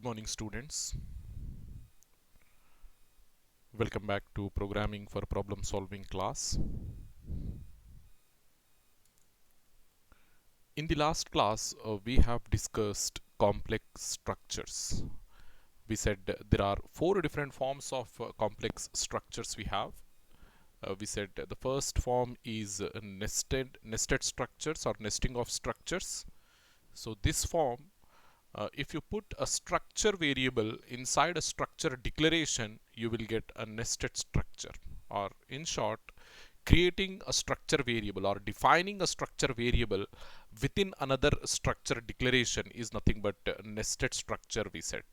Good morning, students. Welcome back to Programming for Problem Solving class. In the last class, we have discussed complex structures. We said there are four different forms of complex structures we have. We said the first form is nested structures or nesting of structures. So this form, if you put a structure variable inside a structure declaration, you will get a nested structure, or in short, creating a structure variable or defining a structure variable within another structure declaration is nothing but a nested structure, we said.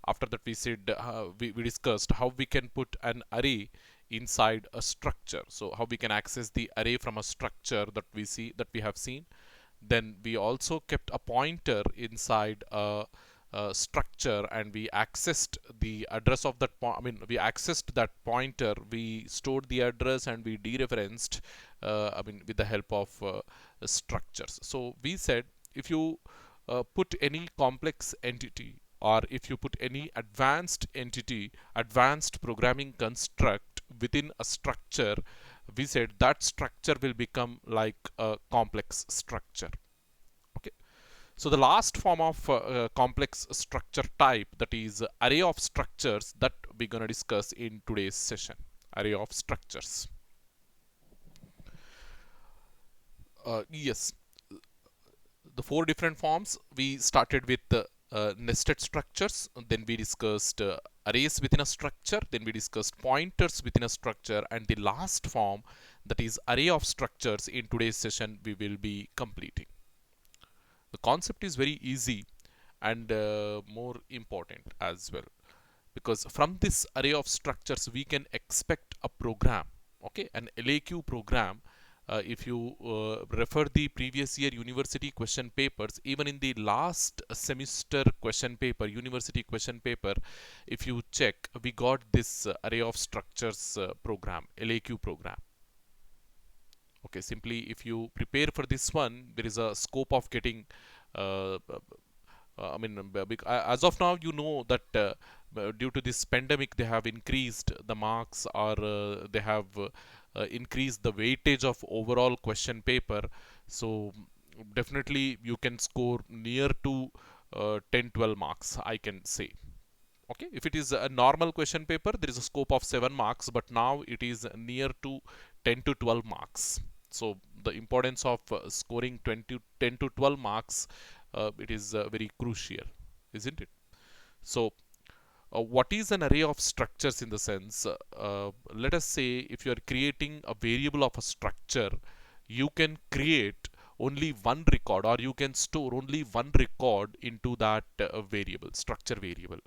After that, we said we discussed how we can put an array inside a structure. So how we can access the array from a structure that we have seen. Then we also kept a pointer inside a structure, and we accessed the address of that we accessed that pointer, we stored the address, and we dereferenced with the help of structures. So we said if you put any complex entity, or if you put any advanced programming construct within a structure, we said that structure will become like a complex structure. Okay. So the last form of complex structure type, that is array of structures, that we're going to discuss in today's session. Array of structures. Yes, the four different forms. We started with nested structures, then we discussed arrays within a structure, then we discussed pointers within a structure, and the last form, that is array of structures, in today's session we will be completing. The concept is very easy and more important as well, because from this array of structures we can expect a program, okay, an LAQ program. If you refer the previous year university question papers, even in the last semester question paper, university question paper, if you check, we got this array of structures program, LAQ program. Okay, simply if you prepare for this one, there is a scope of getting uh, as of now, you know that due to this pandemic, they have increased the marks, or they have increased the weightage of overall question paper. So definitely you can score near to 10-12 marks, I can say. Okay, if it is a normal question paper, there is a scope of 7 marks, but now it is near to 10 to 12 marks. So the importance of scoring 10 to 12 marks, it is very crucial, isn't it? So what is an array of structures in the sense, let us say if you are creating a variable of a structure, you can create only one record, or you can store only one record into that variable, structure variable.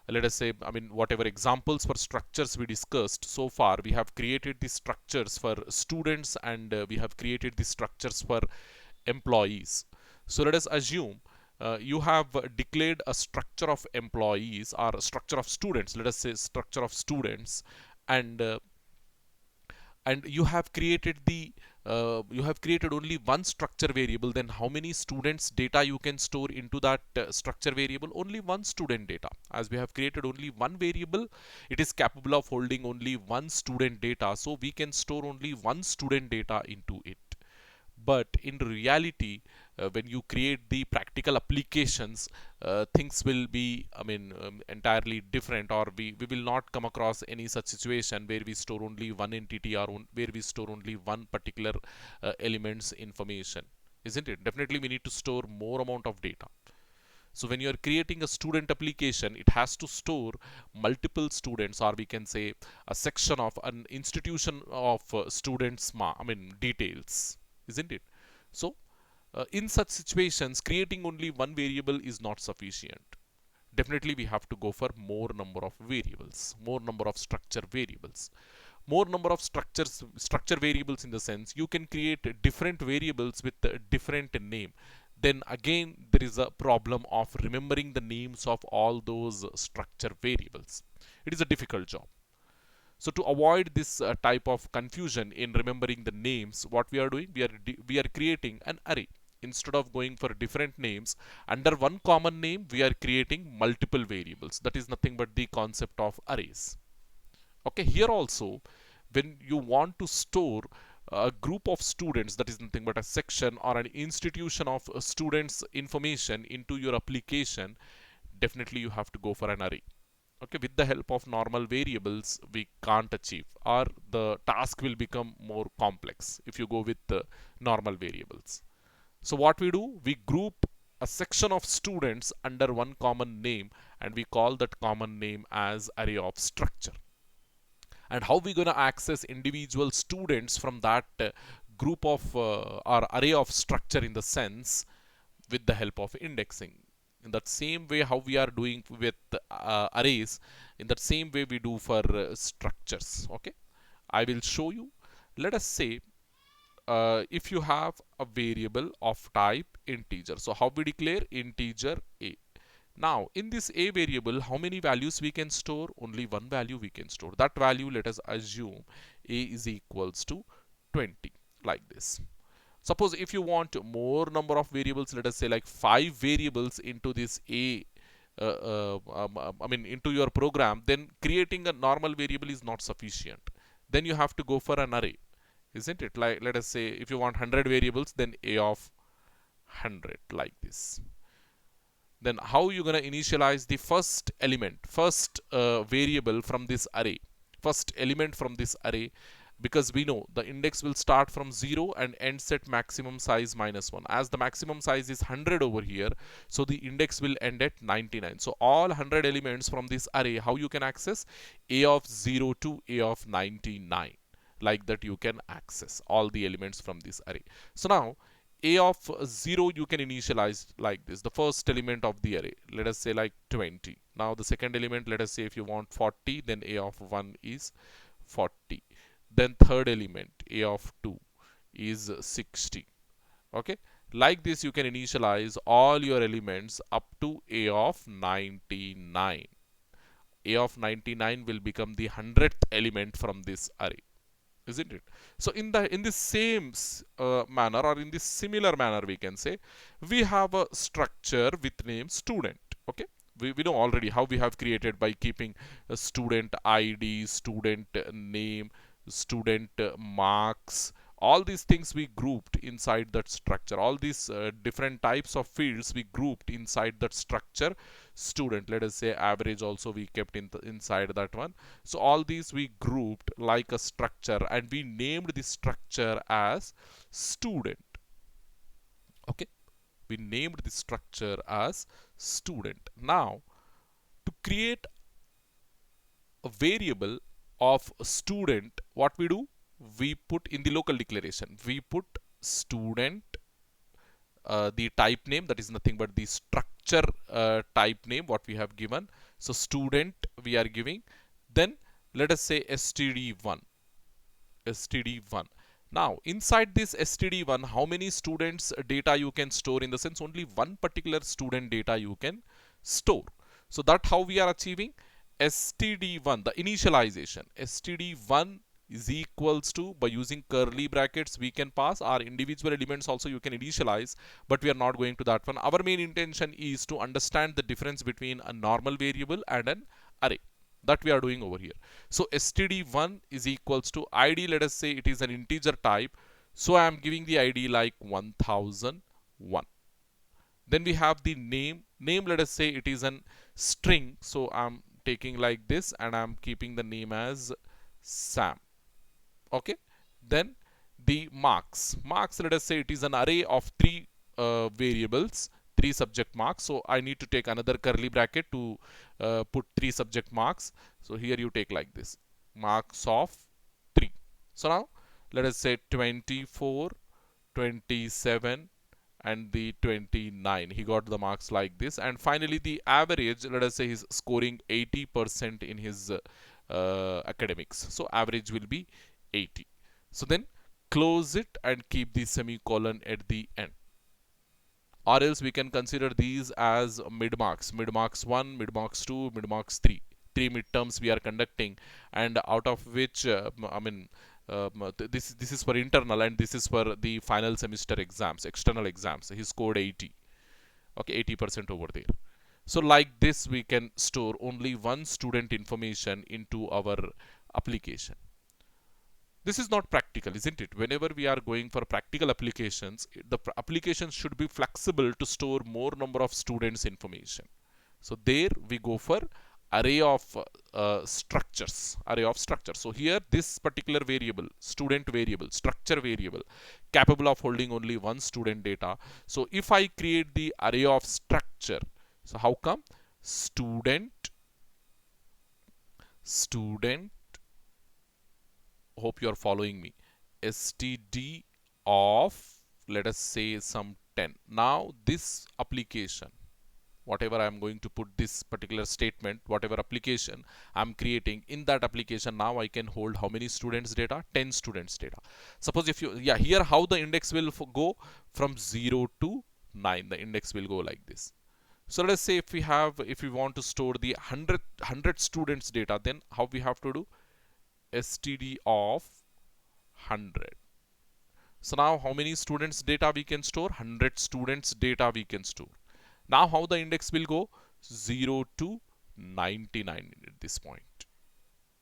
Let us say, whatever examples for structures we discussed so far, we have created the structures for students, and we have created the structures for employees. So let us assume you have declared a structure of employees, or a structure of students, let us say structure of students, and you have created only one structure variable. Then how many students data you can store into that structure variable? Only one student data. As we have created only one variable, it is capable of holding only one student data, so we can store only one student data into it. But in reality, when you create the practical applications, things will be entirely different, or we will not come across any such situation where we store only one entity, or where we store only one particular elements information, isn't it? Definitely we need to store more amount of data. So when you are creating a student application, it has to store multiple students, or we can say a section of an institution of students details, isn't it? So in such situations, creating only one variable is not sufficient. Definitely we have to go for more number of variables, more number of structure variables, more number of structure variables, in the sense you can create different variables with a different name. Then again there is a problem of remembering the names of all those structure variables. It is a difficult job. So to avoid this type of confusion in remembering the names, what we are doing, we are creating an array. instead of going for different names, under one common name we are creating multiple variables. That is nothing but the concept of arrays. Okay, here also, when you want to store a group of students, that is nothing but a section or an institution of students information into your application, definitely you have to go for an array. Okay, with the help of normal variables we can't achieve, or the task will become more complex if you go with the normal variables. So what we do, we group a section of students under one common name, and we call that common name as array of structure. And how we gonna access individual students from that group of or array of structure, in the sense, with the help of indexing. In that same way how we are doing with arrays, in that same way we do for structures. Okay, I will show you. Let us say if you have a variable of type integer, so how we declare integer a. Now in this a variable, how many values we can store? Only one value we can store. That value, let us assume a is equals to 20, like this. Suppose if you want more number of variables, let us say like 5 variables into this a into your program, then creating a normal variable is not sufficient. Then you have to go for an array, isn't it? Like, let us say if you want 100 variables, then a of 100, like this. Then how you gonna initialize the first element, first variable from this array, first element from this array? Because we know the index will start from 0 and ends at maximum size -1. As the maximum size is 100 over here, so the index will end at 99. So all 100 elements from this array, how you can access? A of 0 to A of 99. Like that you can access all the elements from this array. So now a of 0 you can initialize like this, the first element of the array, let us say like 20. Now the second element, let us say if you want 40, then a of 1 is 40. Then third element, a of 2 is 60. Okay, like this you can initialize all your elements up to a of 99. A of 99 will become the 100th element from this array, isn't it? So in the same manner, or in this similar manner, we can say we have a structure with name student. Okay, we know already how we have created by keeping a student id, student name, student marks. All these things we grouped inside that structure. All these different types of fields we grouped inside that structure student. Let us say average also we kept inside that one. So all these we grouped like a structure, and we named this structure as student. Okay, we named this structure as student. Now to create a variable of student, what we do, we put in the local declaration, we put student, the type name, that is nothing but the structure type name what we have given. So student we are giving. Then let us say std1. Now inside this std1, how many students data you can store? In the sense, only one particular student data you can store. So that how we are achieving std1, the initialization. std1 is equals to, by using curly brackets we can pass our individual elements also you can initialize, but we are not going to that one. Our main intention is to understand the difference between a normal variable and an array, that we are doing over here. So std1 is equals to id, let us say it is an integer type, so I am giving the id like 1001. Then we have the name, let us say it is an string, so I'm taking like this and I'm keeping the name as Sam. Okay, then the marks, let us say it is an array of 3 variables, 3 subject marks. So I need to take another curly bracket to put 3 subject marks. So here you take like this, marks of 3. So now let us say 24, 27 and the 29, he got the marks like this. And finally the average, let us say he's scoring 80% in his academics, so average will be 80. So then close it and keep the semicolon at the end, or else we can consider these as mid marks, 1, mid marks 2, mid marks 3. 3 midterms we are conducting, and out of which this is for internal, and this is for the final semester exams, external exams. He scored 80. Okay, 80% over there. So like this, we can store only one student information into our application. This is not practical, isn't it? Whenever we are going for practical applications, the applications should be flexible to store more number of students information. So there we go for array of structures, array of structures. So here this particular variable, student variable, structure variable, capable of holding only one student data. So if I create the array of structure, so how come student, hope you are following me, std of, let us say, some 10. Now this application, whatever I am going to put this particular statement, whatever application I'm creating, in that application now I can hold how many students data? 10 students data. Suppose if you, yeah, here how the index will go from 0 to 9, the index will go like this. So let's say if we want to store the 100 students data, then how we have to do? Std of 100. So now how many students data we can store? 100 students data we can store. Now how the index will go? 0 to 99 at this point,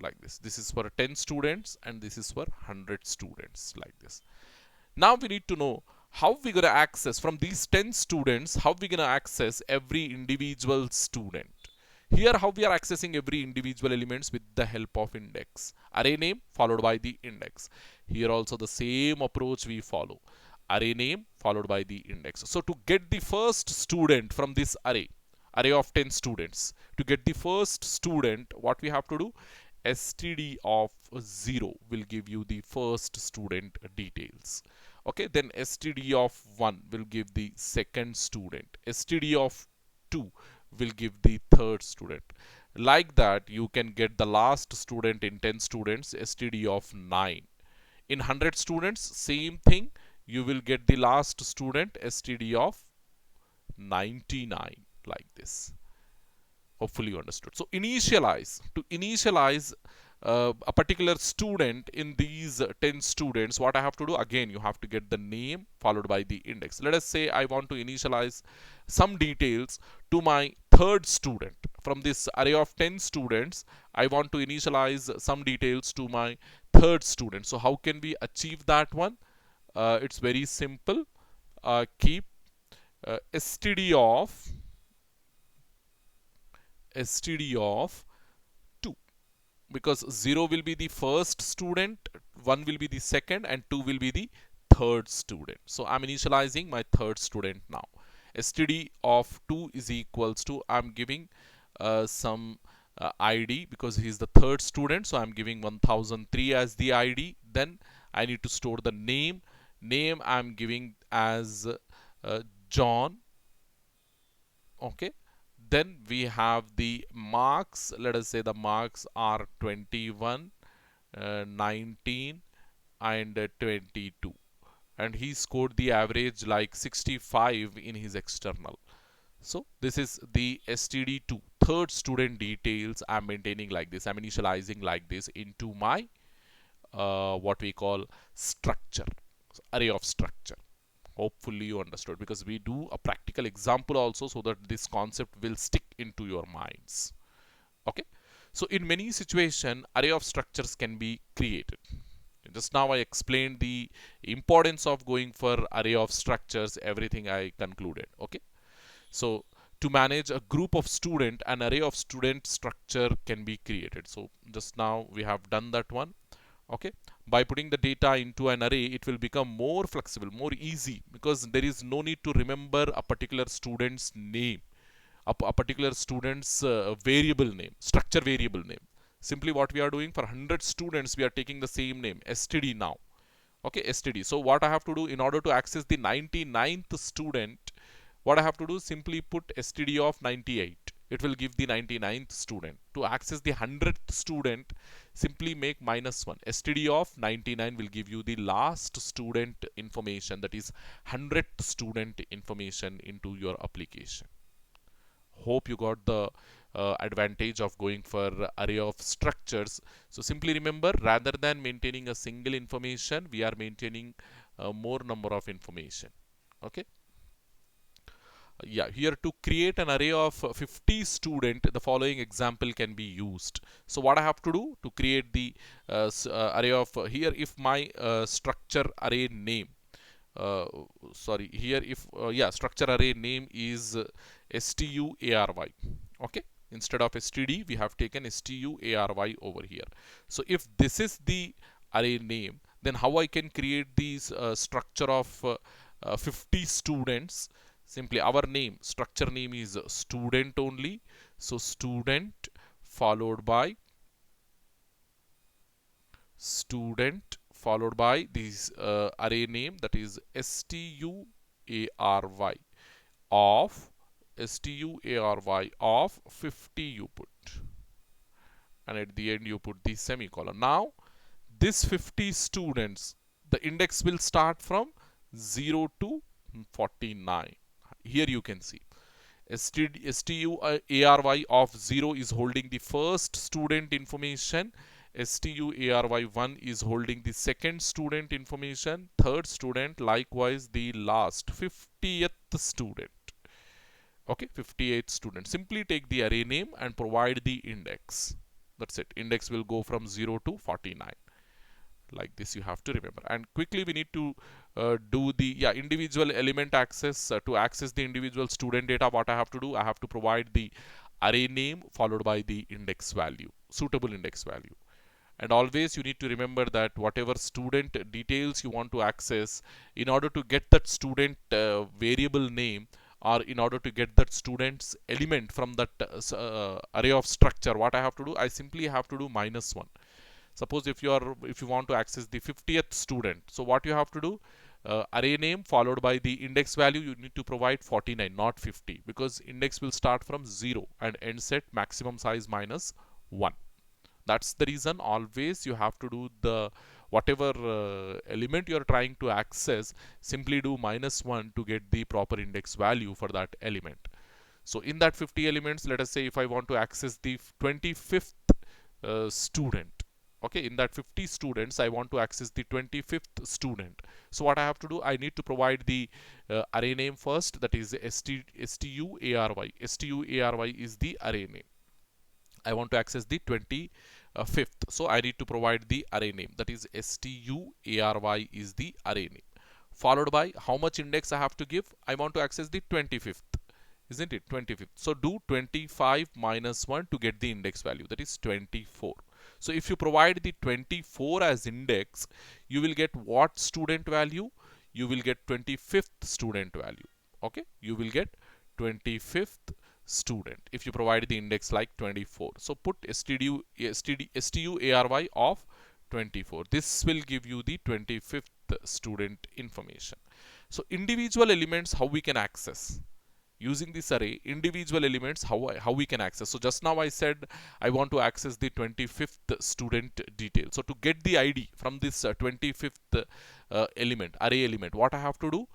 like this. This is for 10 students and this is for 100 students, like this. Now we need to know how we're going to access from these 10 students, how we're going to access every individual student. Here how we are accessing every individual elements with the help of index. Array name followed by the index. Here also the same approach we follow. Array name followed by the index. So to get the first student from this array of 10 students, to get the first student, what we have to do? Std of 0 will give you the first student details. Okay, then std of 1 will give the second student. Std of 2 will give the third student. Like that, you can get the last student in 10 students, std of 9. In 100 students, same thing, you will get the last student, std of 99, like this. Hopefully you understood. So to initialize a particular student in these 10 students, what I have to do? Again, you have to get the name followed by the index. Let us say I want to initialize some details to my third student. From this array of 10 students, I want to initialize some details to my third student. So how can we achieve that one? It's very simple. Keep std of 2, because 0 will be the first student, 1 will be the second, and 2 will be the third student. So I'm initializing my third student now. Std of 2 is equals to, I'm giving some id because he's the third student, so I'm giving 1003 as the id. Then I need to store the name. I'm giving as John. Okay, then we have the marks. Let us say the marks are 21, 19 and 22, and he scored the average like 65 in his external. So this is the std2 third student details I'm maintaining like this. I'm initializing like this into my what we call structure, array of structure. Hopefully you understood, because we do a practical example also, so that this concept will stick into your minds. Okay, so in many situations array of structures can be created. Just now I explained the importance of going for array of structures, everything I concluded. Okay, so to manage a group of student, an array of student structure can be created. So just now we have done that one. Okay, by putting the data into an array, it will become more flexible, more easy, because there is no need to remember a particular student's name, a particular student's variable name, structure variable name. Simply what we are doing, for 100 students we are taking the same name, std now. Okay, std. So what I have to do in order to access the 99th student, what I have to do, simply put std of 98. It will give the 99th student. To access the 100th student, simply make -1. std of 99 will give you the last student information, that is 100th student information into your application. Hope you got the advantage of going for array of structures. So simply remember, rather than maintaining a single information, we are maintaining more number of information. Okay. Yeah, here to create an array of 50 student, the following example can be used. So what I have to do to create the array of here, if my structure array name, uh, sorry, here if yeah, structure array name is stary. Okay, instead of std we have taken stary over here. So if this is the array name, then how I can create these structure of 50 students? Simply our name, structure name is student only. So student followed by student followed by this array name, that is stary of stary of 50 you put, and at the end you put the semicolon. Now this 50 students, the index will start from 0 to 49. Here you can see stary of 0 is holding the first student information, stary1 is holding the second student information, third student, likewise the last 50th student. Okay, 58 students. Simply take the array name and provide the index. That's it. Index will go from 0 to 49. Like this you have to remember. And quickly we need to do the individual element access. To access the individual student data, what I have to do, I have to provide the array name followed by the index value, suitable index value. And always you need to remember that whatever student details you want to access, in order to get that student variable name, or in order to get that student's element from that array of structure, what I have to do, I simply have to do -1. Suppose if you want to access the 50th student, so what you have to do, array name followed by the index value, you need to provide 49, not 50, because index will start from 0 and ends at maximum size -1. That's the reason always you have to do the whatever element you are trying to access, simply do -1 to get the proper index value for that element. So in that 50 elements, let us say if I want to access the 25th student, okay, in that 50 students I want to access the 25th student. So what I have to do, I need to provide the array name first, that is stary. Stary is the array name. I want to access the 25th, so I need to provide the array name, that is stary is the array name, followed by how much index I have to give. I want to access the 25th, isn't it, 25th. So do 25 -1 to get the index value, that is 24. So if you provide the 24 as index, you will get what student value? You will get 25th student value. Okay, you will get 25th student if you provide the index like 24. So put stary of 24. This will give you the 25th student information. So individual elements, how we can access? Using this array, individual elements, how we can access. So just now I said I want to access the 25th student detail. So to get the ID from this 25th element, array element, what I have to do,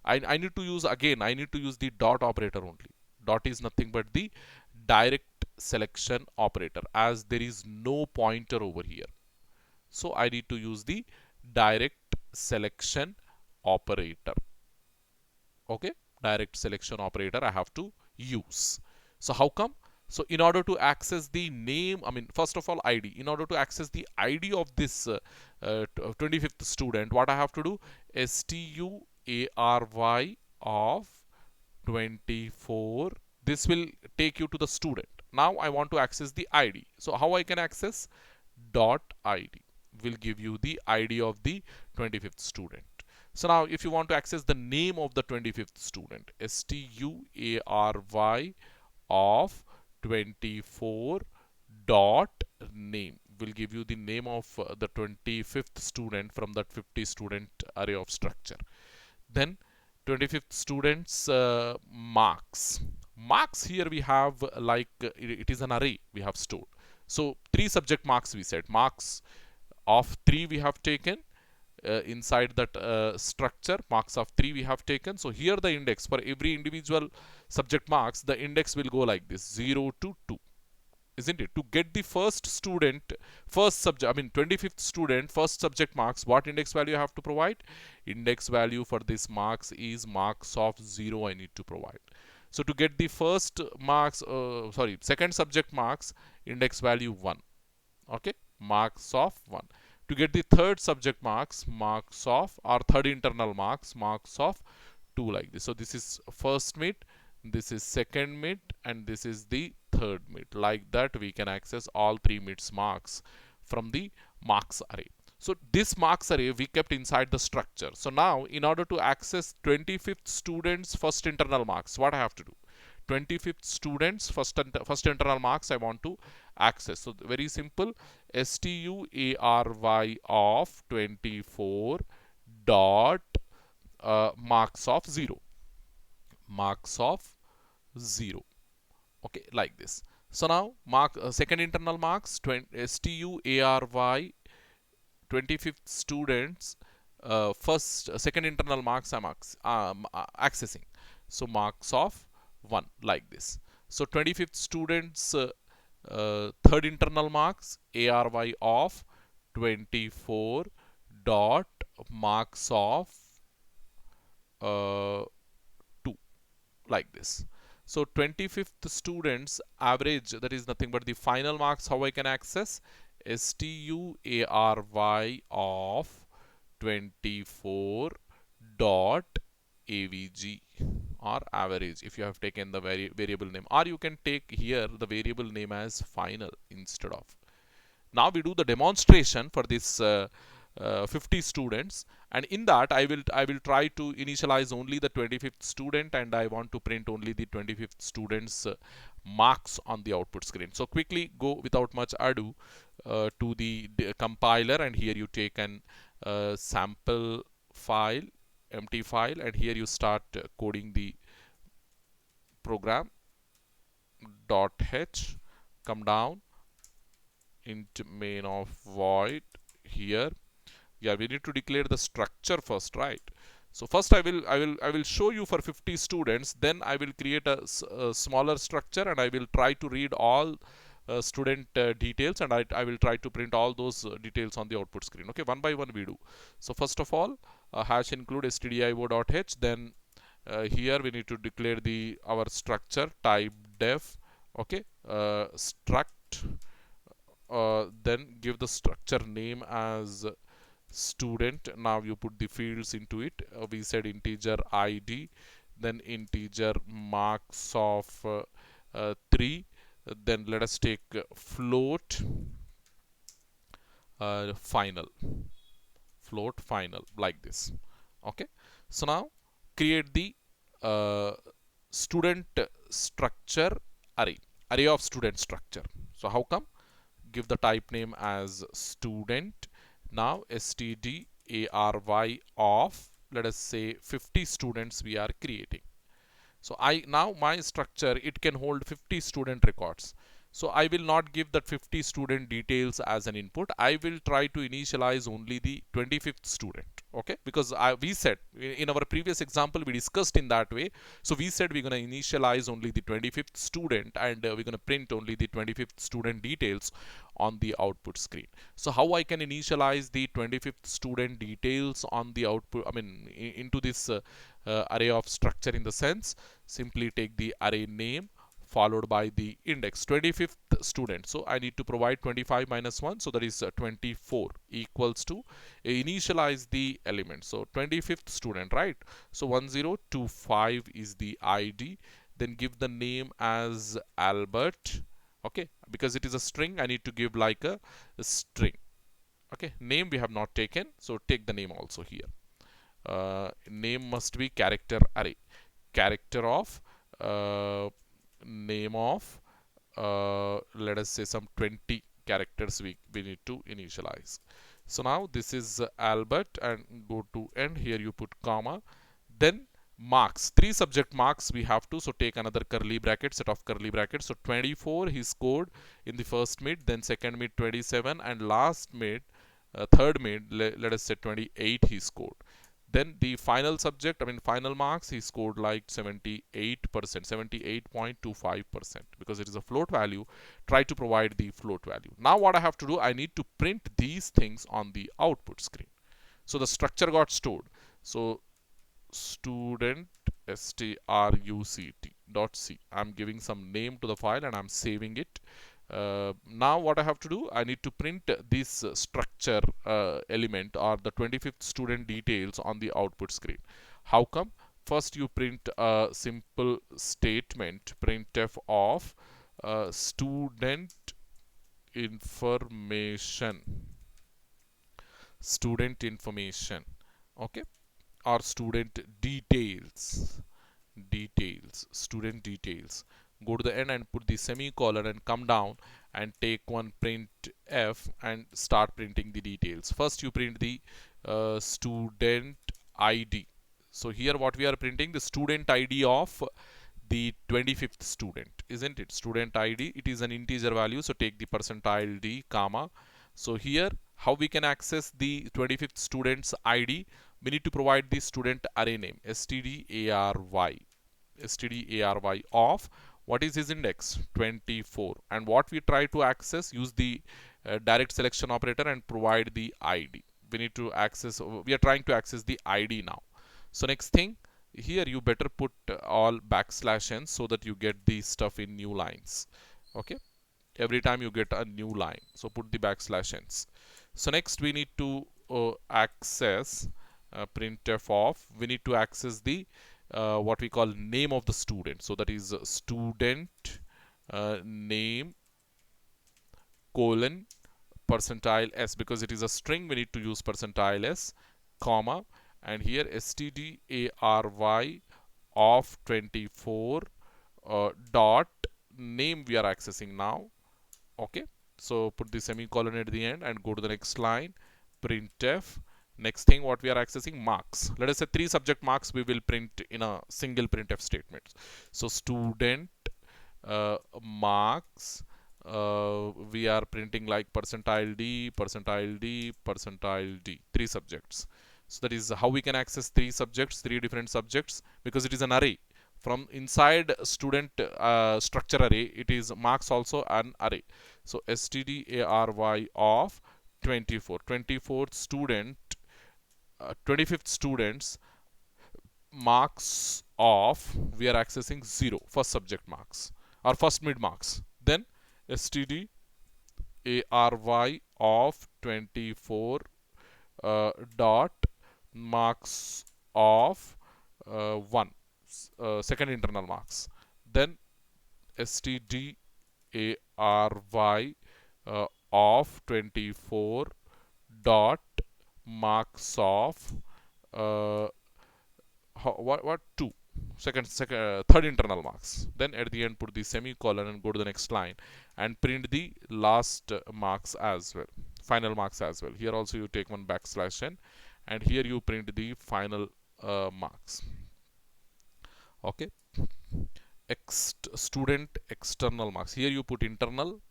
I need to use, again I need to use the dot operator only. Dot is nothing but the direct selection operator, as there is no pointer over here. So I need to use the direct selection operator. Okay, direct selection operator I have to use. So how come? So in order to access the name, I mean first of all ID, in order to access the ID of this 25th student, what I have to do, stary of 24. This will take you to the student. Now I want to access the ID. So how I can access? Dot ID will give you the ID of the 25th student. So now if you want to access the name of the 25th student, stary of 24 dot name will give you the name of the 25th student from that 50 student array of structure. Then 25th students marks. Marks here we have like it is an array we have stored. So 3 subject marks we said. Marks of 3 we have taken. inside that structure, marks of 3 we have taken. So here the index for every individual subject marks, the index will go like this, 0 to 2, isn't it? To get the first student, first subject, I mean 25th student, first subject marks, what index value I have to provide? Index value for this marks is marks of 0 I need to provide. So to get the first marks, second subject marks, index value 1. Okay, marks of 1. To get the third subject marks, marks of, or third internal marks, marks of 2, like this. So this is first mid, this is second mid, and this is the third mid. Like that we can access all 3 mids marks from the marks array. So this marks array we kept inside the structure. So now in order to access 25th students first internal marks, what I have to do? 25th students first internal marks I want to access. So very simple, stuary of 24 dot marks of 0, marks of 0. Okay, like this. So now mark second internal marks, stuary 25th students second internal marks I'm accessing. So marks of 1, like this. So 25th students third internal marks, ARY of 24 dot marks of 2, like this. So 25th students average, that is nothing but the final marks, how I can access? STUARY of 24 dot AVG, or average if you have taken the variable name, or you can take here the variable name as final instead of. Now we do the demonstration for this 50 students, and in that I will try to initialize only the 25th student, and I want to print only the 25th students marks on the output screen. So quickly go without much ado to the compiler, and here you take an sample file, empty file, and here you start coding the program. .h, come down int main of void. Here, yeah, we need to declare the structure first, right? So first I will show you for 50 students, then I will create a smaller structure, and I will try to read all student details, and I will try to print all those details on the output screen. Okay, one by one we do. So first of all, hash include stdio.h, then here we need to declare our structure type def. Okay, struct, then give the structure name as student. Now you put the fields into it. We said integer id, then integer marks of 3, then let us take float final, float final, like this. Okay, so now create the student structure array of student structure. So how come? Give the type name as student. Now stdary of, let us say 50 students we are creating. So now my structure, it can hold 50 student records. So I will not give that 50 student details as an input. I will try to initialize only the 25th student. Okay, because we said in our previous example we discussed in that way. So we said we're going to initialize only the 25th student, and we're going to print only the 25th student details on the output screen. So how I can initialize the 25th student details on the output, I mean into this array of structure, in the sense, simply take the array name followed by the index 25th student. So I need to provide 25 minus 1, so that is 24 equals to initialize the element. So 25th student, right? So 1025 is the ID. Then give the name as Albert. Okay, because it is a string, I need to give like a string. Okay, name we have not taken, so take the name also here. Name must be character array, character of name of let us say some 20 characters we need to initialize. So now this is Albert, and go to end. Here you put comma, then marks, 3 subject marks we have to, so take another curly bracket, set of curly brackets. So 24 he scored in the first mid, then second mid 27, and last mid third mid, let us say 28 he scored. Then the final subject, I mean final marks, he scored like 78%, 78.25%, because it is a float value. Try to provide the float value. Now what I have to do, I need to print these things on the output screen. So the structure got stored. So student struct dot c, I'm giving some name to the file and I'm saving it. Now what I have to do, I need to print this structure element, or the 25th student details, on the output screen. How come? First you print a simple statement, printf of student information, okay, or student student details. Go to the end and put the semicolon and come down and take one print f and start printing the details. First you print the student id. So here what we are printing, the student id of the 25th student, isn't it? Student id, it is an integer value, so take the percentile d comma. So here how we can access the 25th student's id, we need to provide the student array name, stdary of what is his index, 24, and what we try to access, use the direct selection operator and provide the id. We need to access, we are trying to access the id now. So next thing, here you better put all \n so that you get the stuff in new lines. Okay, every time you get a new line, so put the \n. So next we need to access printf of, we need to access the what we call name of the student. So that is student name colon percentile s, because it is a string, we need to use percentile s, comma, and here stdary of 24 dot name we are accessing now. Okay, so put the semicolon at the end and go to the next line, printf. Next thing what we are accessing, marks. Let us say 3 subject marks we will print in a single printf statement. So student marks, we are printing like percentile d, percentile d, percentile d, 3 subjects. So that is how we can access 3 subjects, 3 different subjects, because it is an array. From inside student structure array, it is marks also an array. So stdary of 24, 24th student, 25th students marks of, we are accessing 0, first subject marks or first mid marks. Then stdary of 24 dot marks of 1, second internal marks. Then stdary of 24 dot marks of what 2, third internal marks. Then at the end put the semicolon and go to the next line and print the last marks as well, final marks as well. Here also you take one \n and here you print the final marks. Okay, student external marks, here you put internal.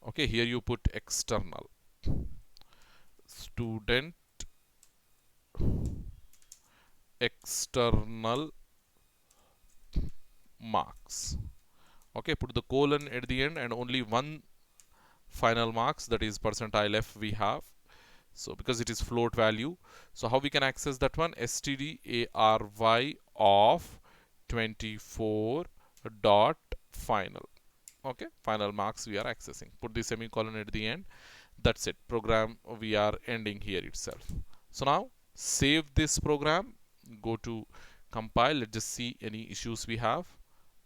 Okay, here you put external. Student external marks. Okay, put the colon at the end and only one final marks, that is percentile f we have. So because it is float value, so how we can access that one, stdary of 24 dot final. Okay, final marks we are accessing, put the semicolon at the end. That's it, program we are ending here itself. So now save this program, go to compile, let's just see any issues we have.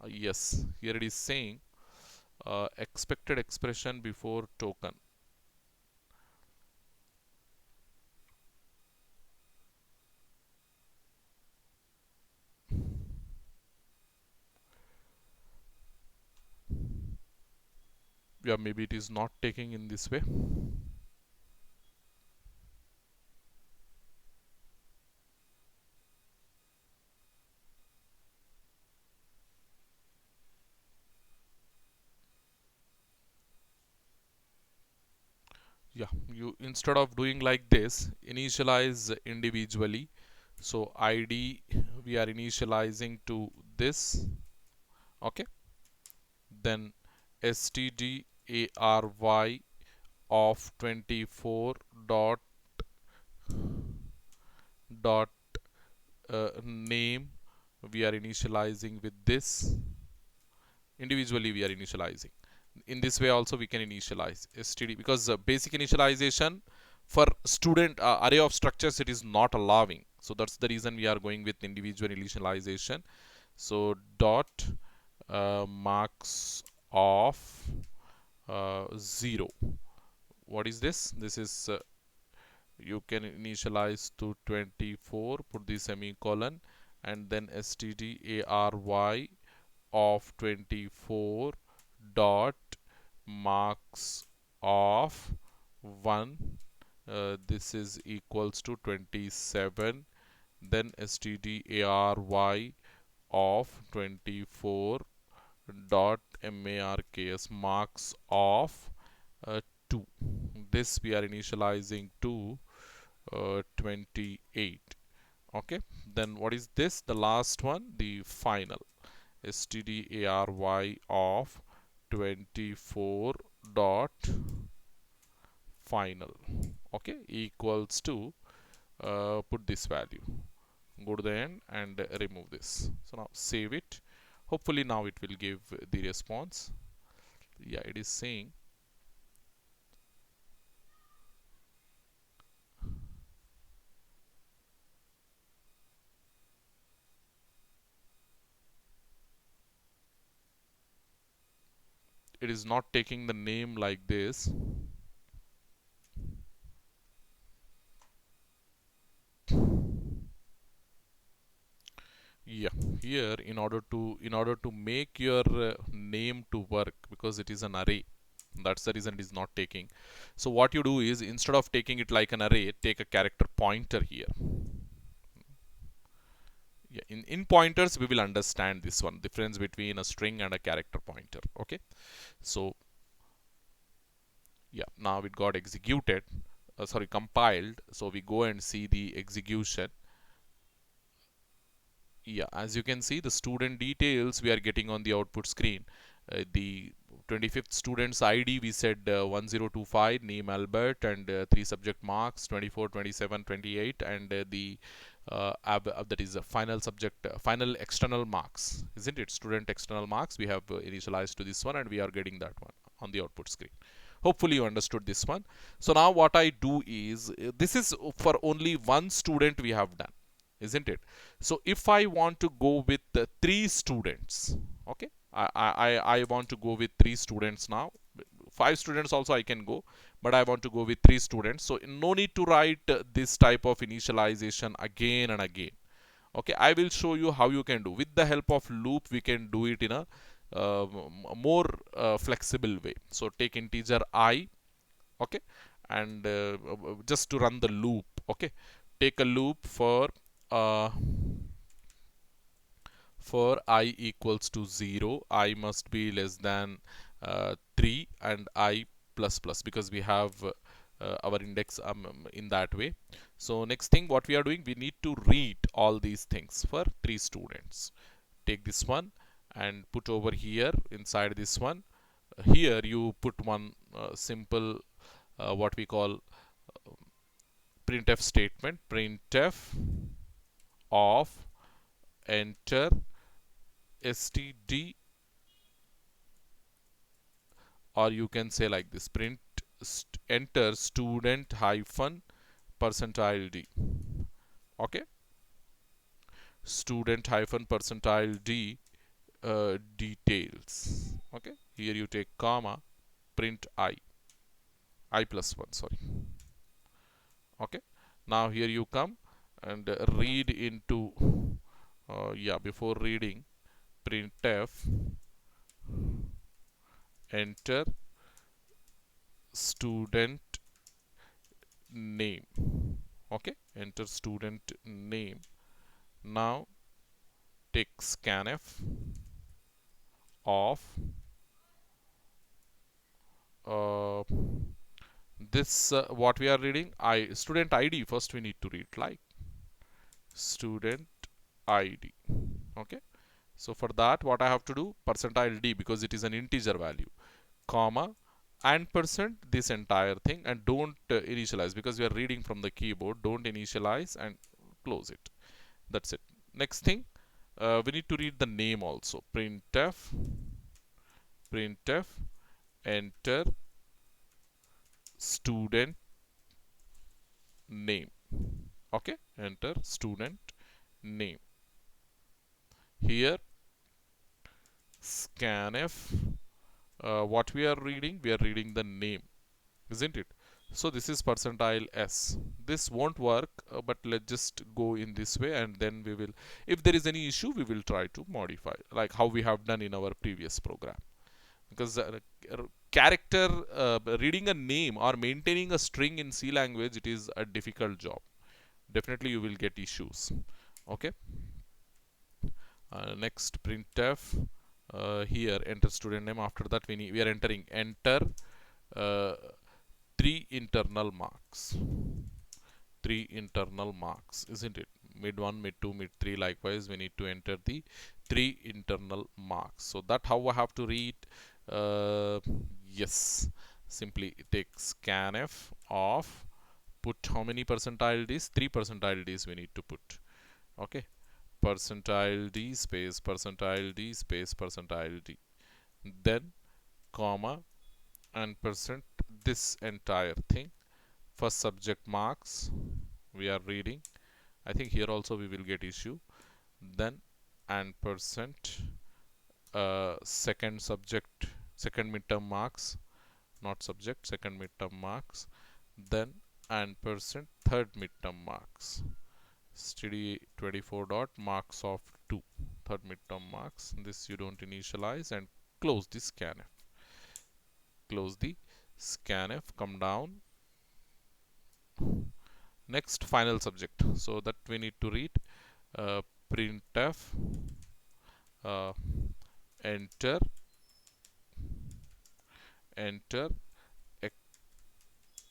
Yes, here it is saying expected expression before token. Yeah, maybe it is not taking in this way. Yeah, you instead of doing like this, initialize individually. So ID we are initializing to this, okay. Then stdary of 24 dot name we are initializing with this. Individually we are initializing. In this way also we can initialize std, because basic initialization for student array of structures it is not allowing, so that's the reason we are going with individual initialization. So dot marks of 0. What is this? This is you can initialize to 24, put the semicolon, and then stdary of 24 dot marks of 1, this is equals to 27, then stdary of 24 dot marks marks of 2, this we are initializing to 28. Okay, then what is this? The last one, the final, stdary of 24 dot final, okay, equals to put this value, go to the end and remove this. So now save it. Hopefully now it will give the response. Yeah, it is saying it is not taking the name like this. Yeah, here in order to make your name to work, because it is an array, that's the reason it is not taking. So what you do is, instead of taking it like an array, take a character pointer here. Yeah, in pointers we will understand this one, difference between a string and a character pointer. Okay, so yeah, now it got executed, sorry, compiled. So we go and see the execution. Yeah, as you can see, the student details we are getting on the output screen. The 25th student's ID we said 1025, name Albert, and 3 subject marks 24, 27, 28, and the that is a final subject, final external marks, isn't it? Student external marks we have initialized to this one, and we are getting that one on the output screen. Hopefully you understood this one. So now what I do is, this is for only one student we have done, isn't it? So if I want to go with 3 students, okay, I want to go with 3 students now. 5 students also I can go, but I want to go with 3 students. So no need to write this type of initialization again and again. Okay, I will show you how you can do. With the help of loop, we can do it in a more flexible way. So take integer I, okay, and just to run the loop, okay, take a loop uh, for I equals to 0, I must be less than 3, and I plus plus, because we have our index in that way. So next thing what we are doing, we need to read all these things for 3 students. Take this one and put over here inside this one. Here you put one simple what we call printf statement, printf of enter std, or you can say like this, print enter student hyphen percentile d, okay, student hyphen percentile d details, okay. Here you take comma, print I plus 1, sorry, okay. Now here you come and read into yeah, before reading, printf enter student name, okay, enter student name. Now take scanf of uh, This what we are reading, student ID first we need to read, like student ID. Okay, so for that what I have to do, percentile D, because it is an integer value, comma, and percent this entire thing, and don't initialize, because we are reading from the keyboard. Don't initialize and close it. That's it. Next thing, we need to read the name also. Printf enter student name. Okay, enter student name. Here scanf, what we are reading, we are reading the name, isn't it? So this is percentile S. This won't work, but let's just go in this way, and then we will, if there is any issue, we will try to modify, like how we have done in our previous program. Because character, reading a name or maintaining a string in C language, it is a difficult job. Definitely you will get issues. Okay, next printf, here enter student name. After that we are entering enter uh, three internal marks. Three internal marks, isn't it? Mid 1, mid 2, mid 3. Likewise, we need to enter the three internal marks. So that how I have to read. Uh, yes, simply take scanf of, put how many percentile Ds? 3 percentile Ds we need to put. Okay, percentile D space percentile D space percentile D. Then comma and percent this entire thing. First subject marks we are reading. I think here also we will get issue. Then and percent second subject, second midterm marks, not subject, second midterm marks. Then and percent third midterm marks. Std 24 dot marks of 2, third midterm marks. This you don't initialize, and close the scanf. Close the scanf. Come down. Next final subject. So that we need to read printf uh, enter enter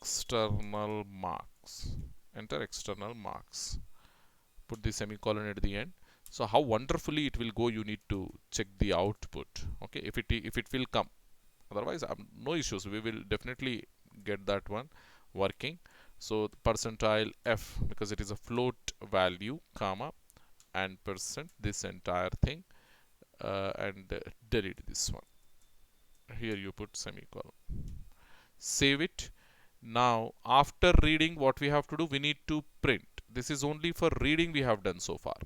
external marks. Enter external marks. Put the semicolon at the end. So how wonderfully it will go, you need to check the output. Okay, if it will come. Otherwise, no issues. We will definitely get that one working. So percentile F, because it is a float value, comma, and percent this entire thing, and delete this one. Here you put semicolon. Save it. Now after reading, what we have to do, we need to print. This is only for reading we have done so far.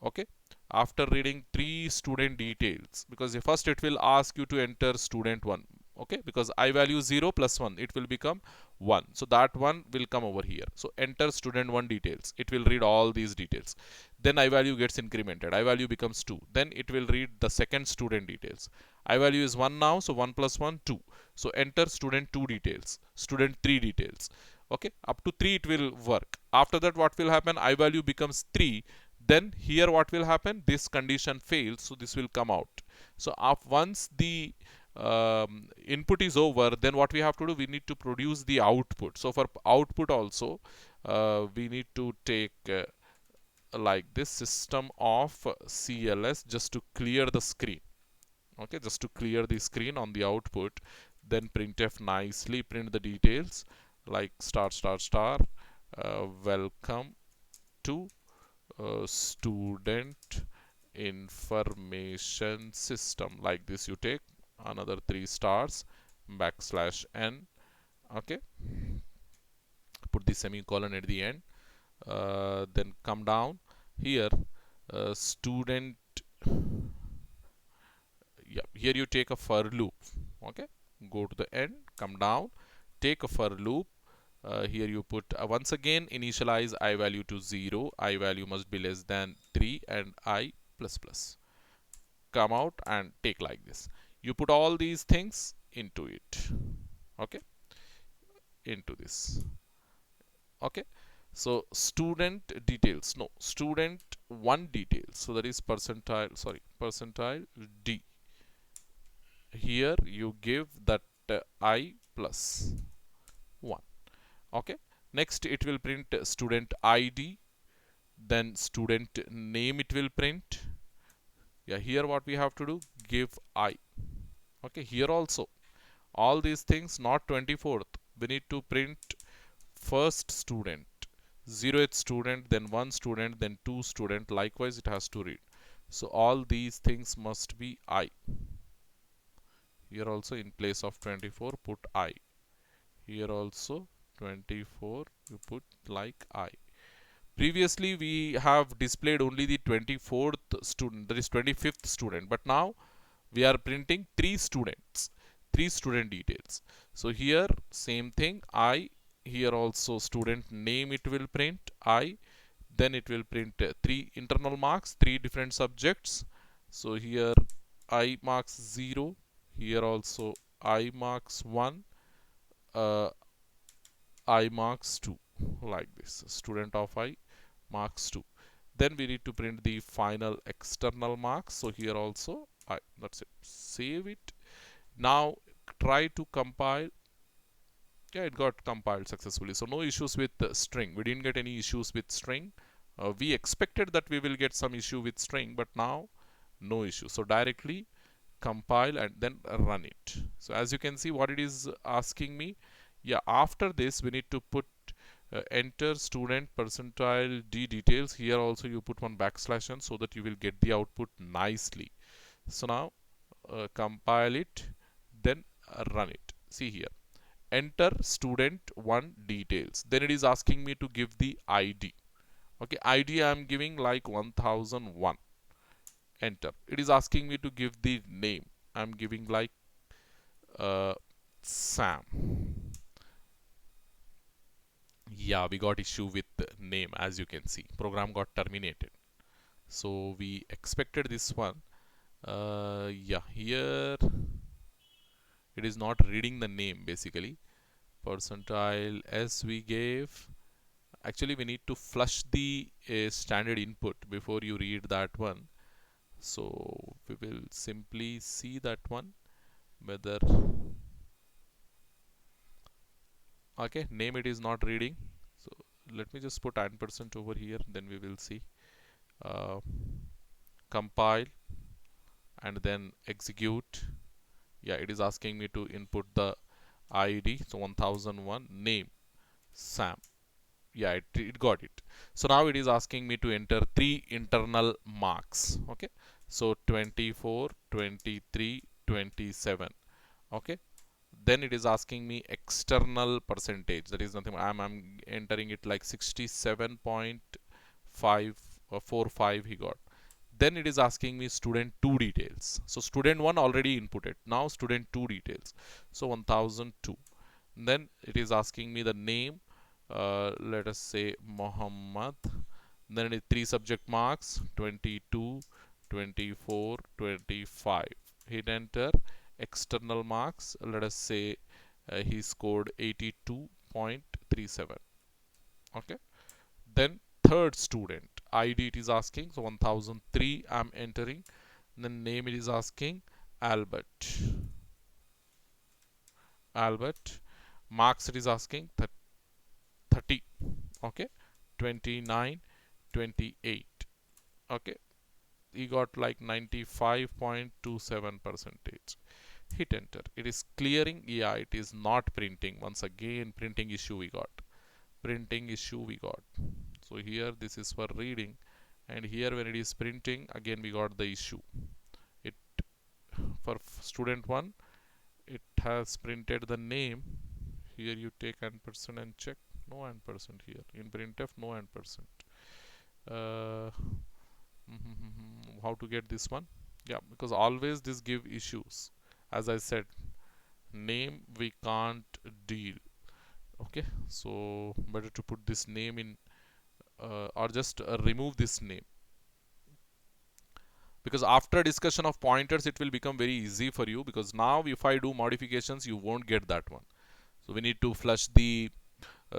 Okay, after reading three student details, because first it will ask you to enter student 1. Okay, because I value 0 plus 1, it will become 1, so that one will come over here. So enter student 1 details, it will read all these details. Then I value gets incremented, I value becomes 2. Then it will read the second student details. I value is 1 now, so 1 plus 1 2. So enter student 2 details, student 3 details. Okay, up to 3 it will work. After that what will happen, I value becomes 3. Then here what will happen, this condition fails, so this will come out. So once the input is over, then what we have to do, we need to produce the output. So for output also, we need to take like this system of CLS, just to clear the screen. Okay, just to clear the screen on the output. Then printf nicely print the details like star star star, welcome to student information system. Like this you take another 3 stars, backslash n. Okay, put the semicolon at the end. Then come down here, student, yeah, here you take a for loop. Okay, go to the end, come down, take a for loop. Here you put once again initialize I value to 0, I value must be less than 3, and I plus plus. Come out and take like this. You put all these things into it. Okay, into this. Okay, so student details, no, student 1 details. So that is percentile, sorry, percentile D. Here you give that I plus 1. Okay, next it will print student ID, then student name it will print. Yeah, here what we have to do, give I. Okay, here also all these things not 24th, we need to print first student, 0th student, then 1 student, then 2 student, likewise it has to read. So all these things must be I. Here also in place of 24 put I. Here also 24 you put like I. Previously we have displayed only the 24th student, that is 25th student, but now we are printing 3 students, 3 student details. So here same thing, I. Here also student name it will print I. Then it will print 3 internal marks, 3 different subjects. So here I marks 0, here also I marks 1, uh, I marks 2, like this, student of I marks 2. Then we need to print the final external marks. So here also I, that's it, save it. Now try to compile. Yeah, it got compiled successfully, so no issues with string. We didn't get any issues with string. We expected that we will get some issue with string, but now no issue. So directly compile and then run it. So as you can see what it is asking me, yeah, after this we need to put enter student percentile d details. Here also you put one backslash n so that you will get the output nicely. So now compile it, then run it. See here, enter student 1 details, then it is asking me to give the ID. Okay, ID I am giving like 1001. Enter. It is asking me to give the name, I am giving like Sam. Yeah, we got issue with the name, as you can see program got terminated. So we expected this one. Yeah, here it is not reading the name basically. Percentile s we gave. Actually we need to flush the standard input before you read that one. So we will simply see that one whether, okay, name it is not reading. So let me just put 9% over here, then we will see. uh, Compile and then execute. Yeah, it is asking me to input the ID, so 1001, name Sam. Yeah, it got it. So now it is asking me to enter 3 internal marks. Okay, so 24, 23, 27. Okay, then it is asking me external percentage, that is nothing, I'm entering it like 67.545 he got. Then it is asking me student 2 details. So student 1 already inputted, now student 2 details, so 1002. Then it is asking me the name, let us say Muhammad. Then it is 3 subject marks, 22, 24, 25. Hit enter. External marks, let us say he scored 82.37. Okay, then third student ID it is asking, so 1003 I'm entering. Then name it is asking Albert. Marks it is asking 30. Okay, 29, 28. Okay, he got like 95.27 percentage. Hit enter. It is clearing. Yeah, it is not printing. Once again printing issue we got. So here this is for reading, and here when it is printing again we got the issue. It, for student 1 it has printed the name. Here you take ampersand and check, no ampersand here in printf, no ampersand. uh, how to get this one? Yeah, because always this give issues. As I said, name we can't deal. Okay, so better to put this name in, or just remove this name, because after discussion of pointers it will become very easy for you, because now if I do modifications you won't get that one. So we need to flush the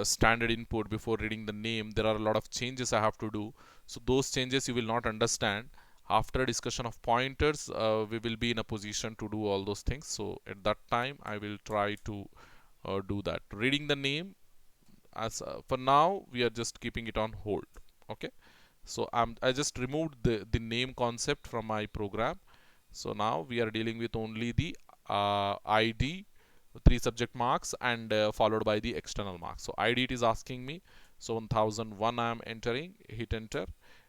standard input before reading the name. There are a lot of changes I have to do, so those changes you will not understand. After discussion of pointers we will be in a position to do all those things, so at that time I will try to do that. Reading the name, as for now we are just keeping it on hold. Okay, so I just removed the name concept from my program. So now we are dealing with only the ID, 3 subject marks, and followed by the external marks. So ID it is asking me, so 1001 I am entering, hit enter.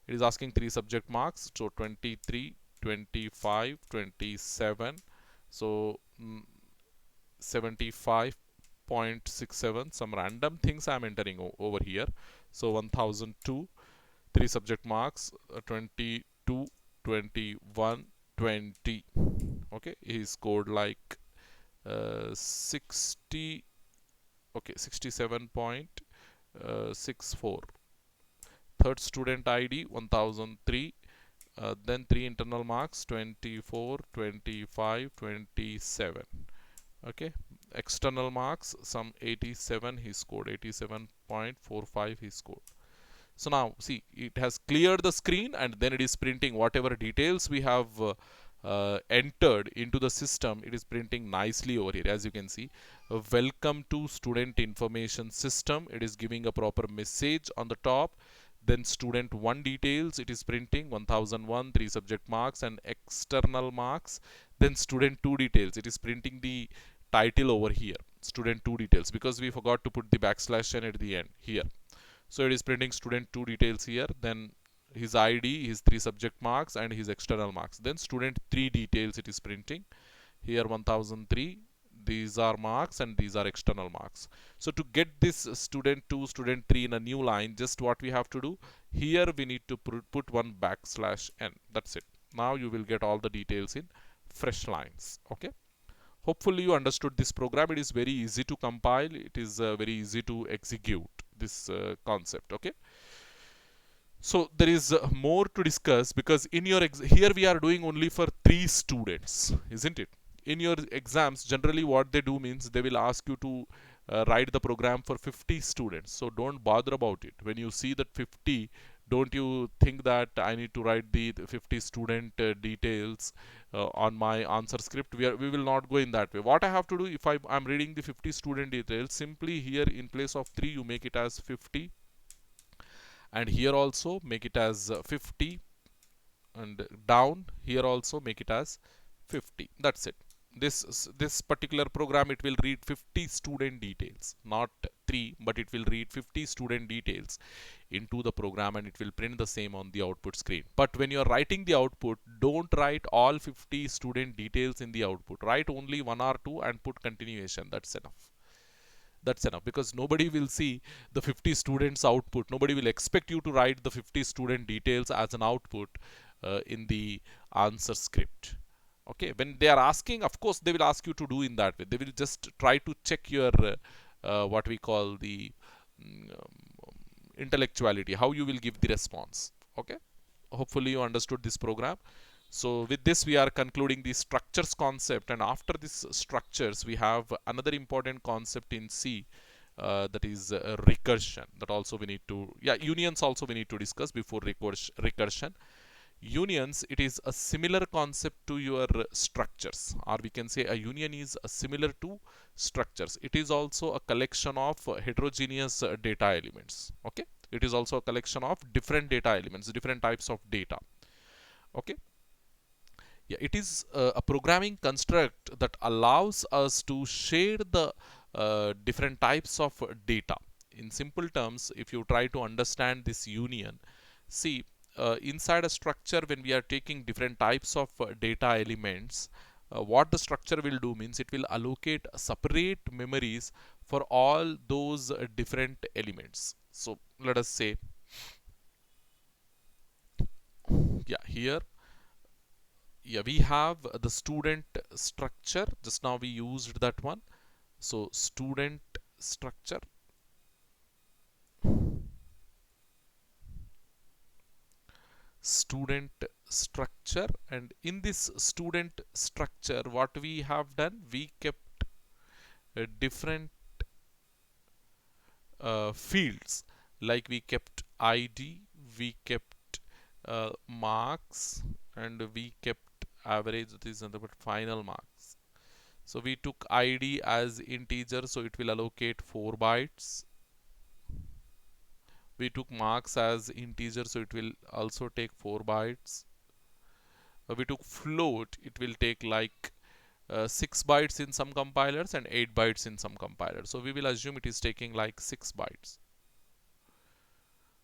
It is asking 3 subject marks, so 23, 25, 27. So 75.67, some random things I am entering over here. So 1002, 3 subject marks, 22, 21, 20. Okay, he scored like 60, okay, 67.64. Third student ID 1003, then 3 internal marks 24, 25, 27. Okay, external marks some 87 he scored, 87.45 he scored. So now see, it has cleared the screen and then it is printing whatever details we have entered into the system. It is printing nicely over here, as you can see. Welcome to student information system. It is giving a proper message on the top. Then student 1 details, it is printing 1001, 3 subject marks and external marks. Then student 2 details, it is printing the title over here, student 2 details, because we forgot to put the backslash n at the end here. So it is printing student 2 details here, then his ID, his 3 subject marks and his external marks. Then student 3 details it is printing here, 1003. These are marks and these are external marks. So to get this student 2, student 3 in a new line, just what we have to do, here we need to put one backslash n. That's it. Now you will get all the details in fresh lines. Okay. Hopefully you understood this program. It is very easy to compile. It is very easy to execute this concept. Okay. So there is more to discuss, because in your here we are doing only for 3 students, isn't it? In your exams, generally what they do means they will ask you to write the program for 50 students. So don't bother about it. When you see that 50, don't you think that I need to write the 50 student details on my answer script. We will not go in that way. What I have to do, if I'm reading the 50 student details, simply here in place of 3 you make it as 50, and here also make it as 50, and down here also make it as 50. That's it. This particular program, it will read 50 student details, not 3, but it will read 50 student details into the program, and it will print the same on the output screen. But when you are writing the output, don't write all 50 student details in the output. Write only 1 or 2 and put continuation. That's enough. That's enough, because nobody will see the 50 students output. Nobody will expect you to write the 50 student details as an output in the answer script. Okay, when they are asking, of course they will ask you to do in that way. They will just try to check your what we call the intellectuality, how you will give the response. Okay, hopefully you understood this program. So with this we are concluding the structures concept, and after this structures we have another important concept in C, that is recursion. That also we need to, yeah, unions also we need to discuss before recursion. Unions, it is a similar concept to your structures, or we can say a union is similar to structures. It is also a collection of heterogeneous data elements. Okay, it is also a collection of different data elements, different types of data. Okay, yeah, it is a programming construct that allows us to share the different types of data. In simple terms, if you try to understand this union, see, inside a structure, when we are taking different types of data elements, what the structure will do means it will allocate separate memories for all those different elements. So let us say, yeah, here, yeah, we have the student structure. Just now we used that one. So student structure, student structure, and in this student structure what we have done, we kept different fields, like we kept ID, we kept marks, and we kept average, that is the final marks. So we took id as integer, so it will allocate 4 bytes. We took marks as integer, so it will also take 4 bytes. We took float, it will take like 6 bytes in some compilers and 8 bytes in some compilers. So we will assume it is taking like 6 bytes.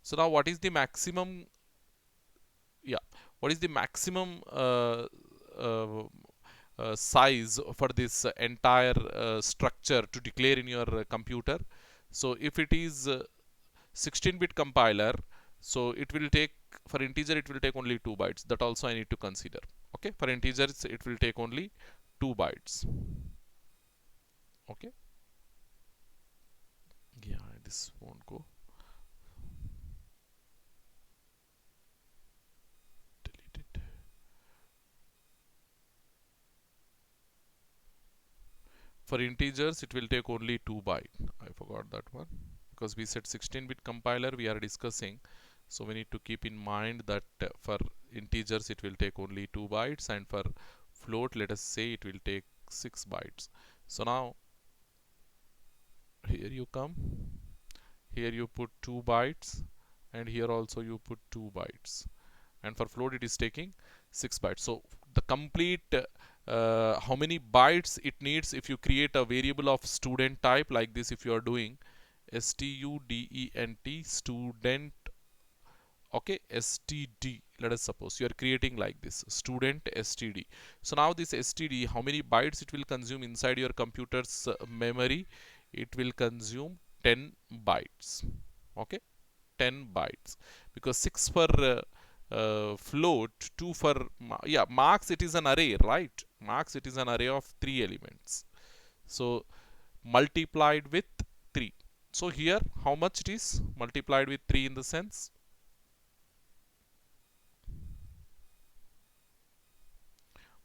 So now what is the maximum? Yeah, what is the maximum uh, size for this entire structure to declare in your computer? So if it is 16-bit compiler, so it will take, for integer it will take only 2 bytes. That also I need to consider. Okay, for integers it will take only 2 bytes. Okay, yeah, this won't go. Delete it. For integers it will take only 2 byte. I forgot that one, because we said 16-bit compiler we are discussing, so we need to keep in mind that for integers it will take only 2 bytes, and for float, let us say, it will take 6 bytes. So now here you come, here you put 2 bytes, and here also you put 2 bytes, and for float it is taking 6 bytes. So the complete how many bytes it needs if you create a variable of student type like this, if you are doing student student, okay, std, let us suppose you are creating like this student std. So now this std, how many bytes it will consume inside your computer's memory? It will consume 10 bytes. Okay, 10 bytes, because 6 for float, 2 for yeah, marks, it is an array, right? Marks, it is an array of 3 elements, so multiplied with 3. So here how much it is multiplied with 3 in the sense?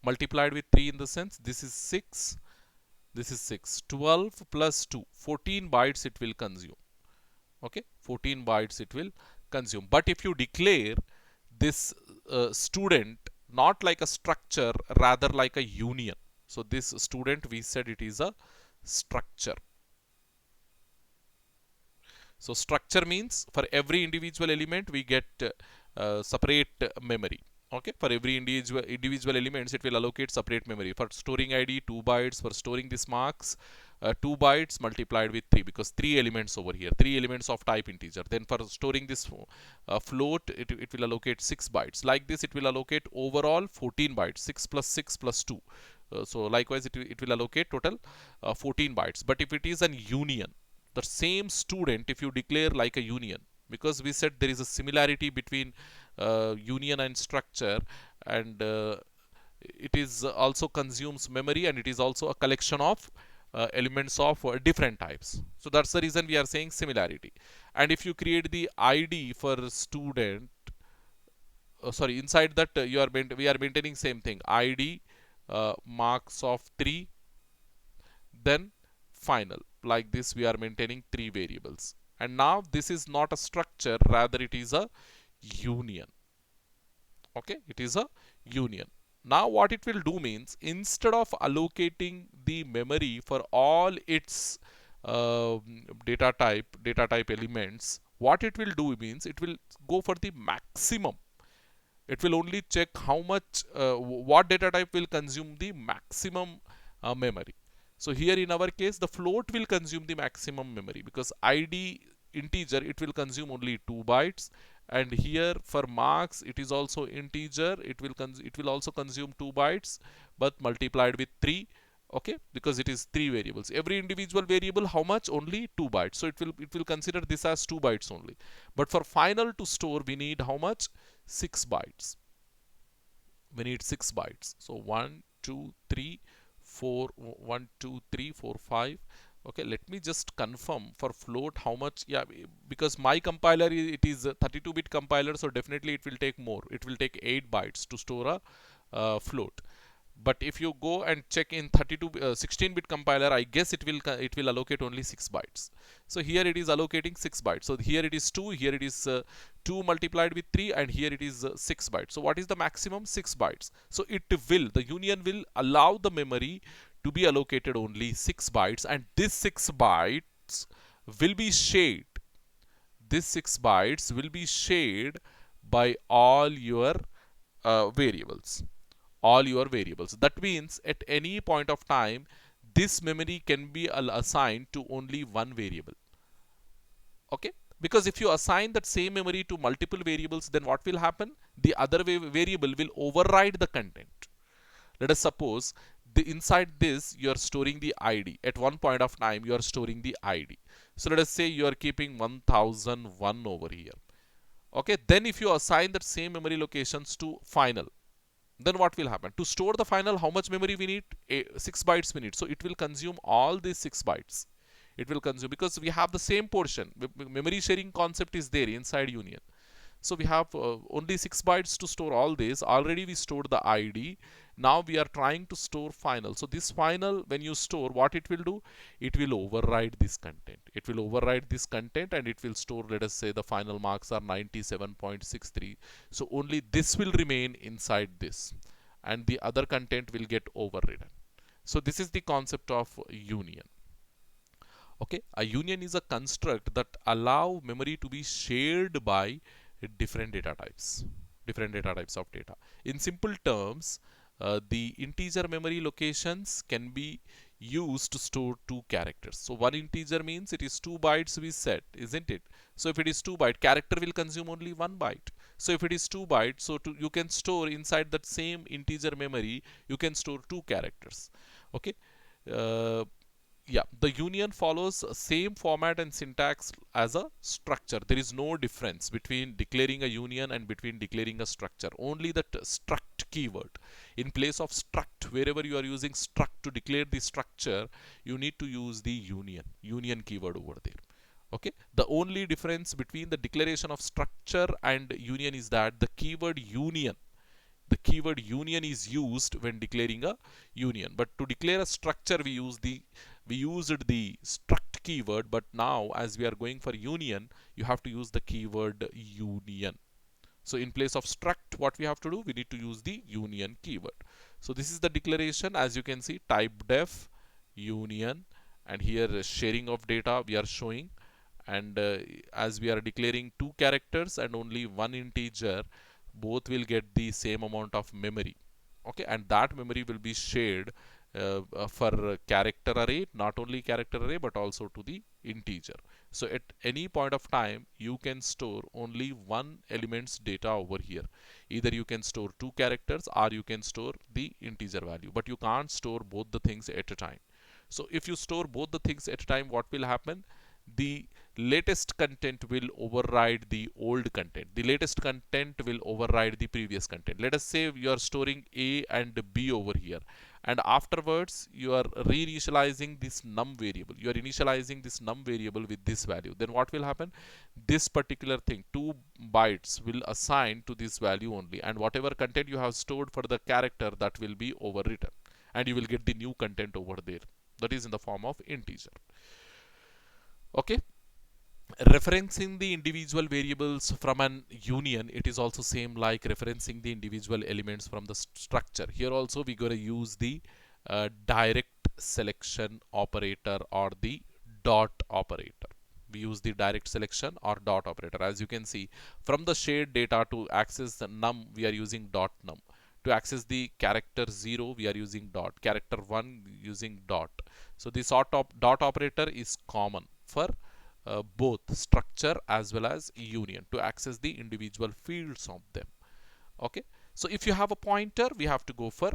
Multiplied with 3 in the sense, this is 6, this is 6, 12 plus 2, 14 bytes it will consume. Okay, 14 bytes it will consume. But if you declare this student not like a structure, rather like a union, so this student, we said it is a structure. So structure means for every individual element we get separate memory. Okay, for every individual elements it will allocate separate memory. For storing id, 2 bytes. For storing this marks, 2 bytes multiplied with 3, because 3 elements over here, 3 elements of type integer. Then for storing this float, it will allocate 6 bytes. Like this it will allocate overall 14 bytes, 6 plus 6 plus 2. So likewise it will allocate total 14 bytes. But if it is an union, the same student, if you declare like a union, because we said there is a similarity between union and structure, and it is also consumes memory, and it is also a collection of elements of different types. So that's the reason we are saying similarity. And if you create the id for student, sorry, inside that we are maintaining same thing, id marks of 3, then final. Like this we are maintaining 3 variables, and now this is not a structure, rather it is a union. Okay, it is a union. Now what it will do means, instead of allocating the memory for all its data type elements, what it will do means, it will go for the maximum. It will only check how much what data type will consume the maximum memory. So here in our case the float will consume the maximum memory, because id integer it will consume only 2 bytes, and here for marks it is also integer, it will also consume 2 bytes, but multiplied with 3. Okay, because it is 3 variables, every individual variable how much, only 2 bytes, so it will consider this as 2 bytes only. But for final to store we need how much, 6 bytes. We need 6 bytes. So 1 2 3 4, 1 2 3 4 5. Okay, let me just confirm for float how much. Yeah, because my compiler it is a 32-bit compiler, so definitely it will take more, it will take 8 bytes to store a float. But if you go and check in 16-bit compiler, I guess it will allocate only 6 bytes. So here it is allocating 6 bytes. So here it is 2, here it is 2 multiplied with 3, and here it is 6 bytes. So what is the maximum? 6 bytes. So the union will allow the memory to be allocated only 6 bytes, and this 6 bytes will be shared. This 6 bytes will be shared by all your variables. All your variables. That means at any point of time, this memory can be assigned to only one variable. Okay, because if you assign that same memory to multiple variables, then what will happen? The other variable will override the content. Let us suppose inside this you are storing the id. At one point of time you are storing the id. So let us say you are keeping 1001 over here. Okay, then if you assign that same memory locations to final, then what will happen? To store the final, how much memory we need? 6 bytes we need. So it will consume all these 6 bytes. It will consume, because we have the same portion. Memory sharing concept is there inside union. So we have only 6 bytes to store all this. Already we stored the id. Now we are trying to store final. So this final, when you store, what it will do? It will override this content. It will override this content and it will store, let us say the final marks are 97.63. So only this will remain inside this, and the other content will get overridden. So this is the concept of union. Okay, a union is a construct that allow memory to be shared by different data types of data. In simple terms, the integer memory locations can be used to store two characters. So one integer means it is 2 bytes we set, isn't it? So if it is 2 byte, character will consume only 1 byte. So if it is 2 bytes, so you can store inside that same integer memory, you can store two characters. Okay. Uh, yeah, the union follows same format and syntax as a structure. There is no difference between declaring a union and between declaring a structure. Only that struct keyword. In place of struct, wherever you are using struct to declare the structure, you need to use the union keyword over there. Okay, the only difference between the declaration of structure and union is that the keyword union is used when declaring a union, but to declare a structure we used the struct keyword. But now as we are going for union, you have to use the keyword union. So in place of struct, what we have to do? We need to use the union keyword. So this is the declaration. As you can see, type def union, and here sharing of data we are showing, and as we are declaring two characters and only one integer, both will get the same amount of memory. Okay, and that memory will be shared for character array, not only character array but also to the integer. So at any point of time you can store only one element's data over here. Either you can store two characters or you can store the integer value, but you can't store both the things at a time. So if you store both the things at a time, what will happen? The latest content will override the old content. The latest content will override the previous content. Let us say you are storing A and B over here, and afterwards you are reinitializing this num variable. You are initializing this num variable with this value. Then what will happen? This particular thing, 2 bytes, will assign to this value only, and whatever content you have stored for the character, that will be overwritten, and you will get the new content over there. That is in the form of integer. Okay, referencing the individual variables from an union, it is also same like referencing the individual elements from the structure. Here also we're going to use the direct selection operator or the dot operator. We use the direct selection or dot operator. As you can see, from the shared data, to access the num we are using dot num. To access the character 0 we are using dot, character 1 using dot. So this dot operator is common for both structure as well as union to access the individual fields of them. Okay, so if you have a pointer, we have to go for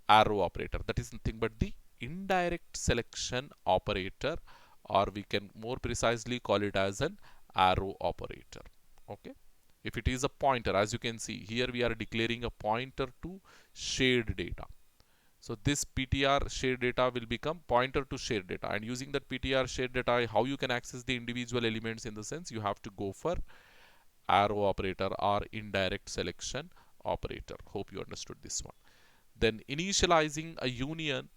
arrow operator. That is nothing but the indirect selection operator, or we can more precisely call it as an arrow operator. Okay, if it is a pointer, as you can see here, we are declaring a pointer to shared data. So this PTR shared data will become pointer to shared data, and using that PTR shared data, how you can access the individual elements, in the sense you have to go for arrow operator or indirect selection operator. Hope you understood this one. Then initializing a union,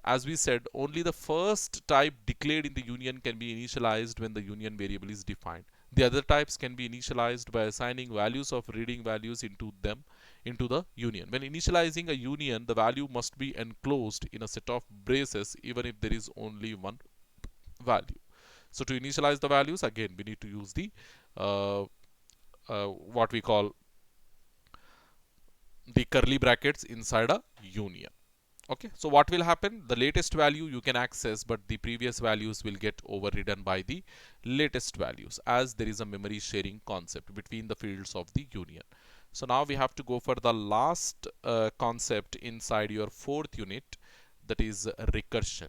as we said, only the first type declared in the union can be initialized when the union variable is defined. The other types can be initialized by assigning values of reading values into the union. When initializing a union, the value must be enclosed in a set of braces even if there is only one value. So to initialize the values, again we need to use the uh, what we call the curly brackets inside a union. Okay, so what will happen? The latest value you can access, but the previous values will get overridden by the latest values, as there is a memory sharing concept between the fields of the union. So now we have to go for the last concept inside your fourth unit, that is recursion.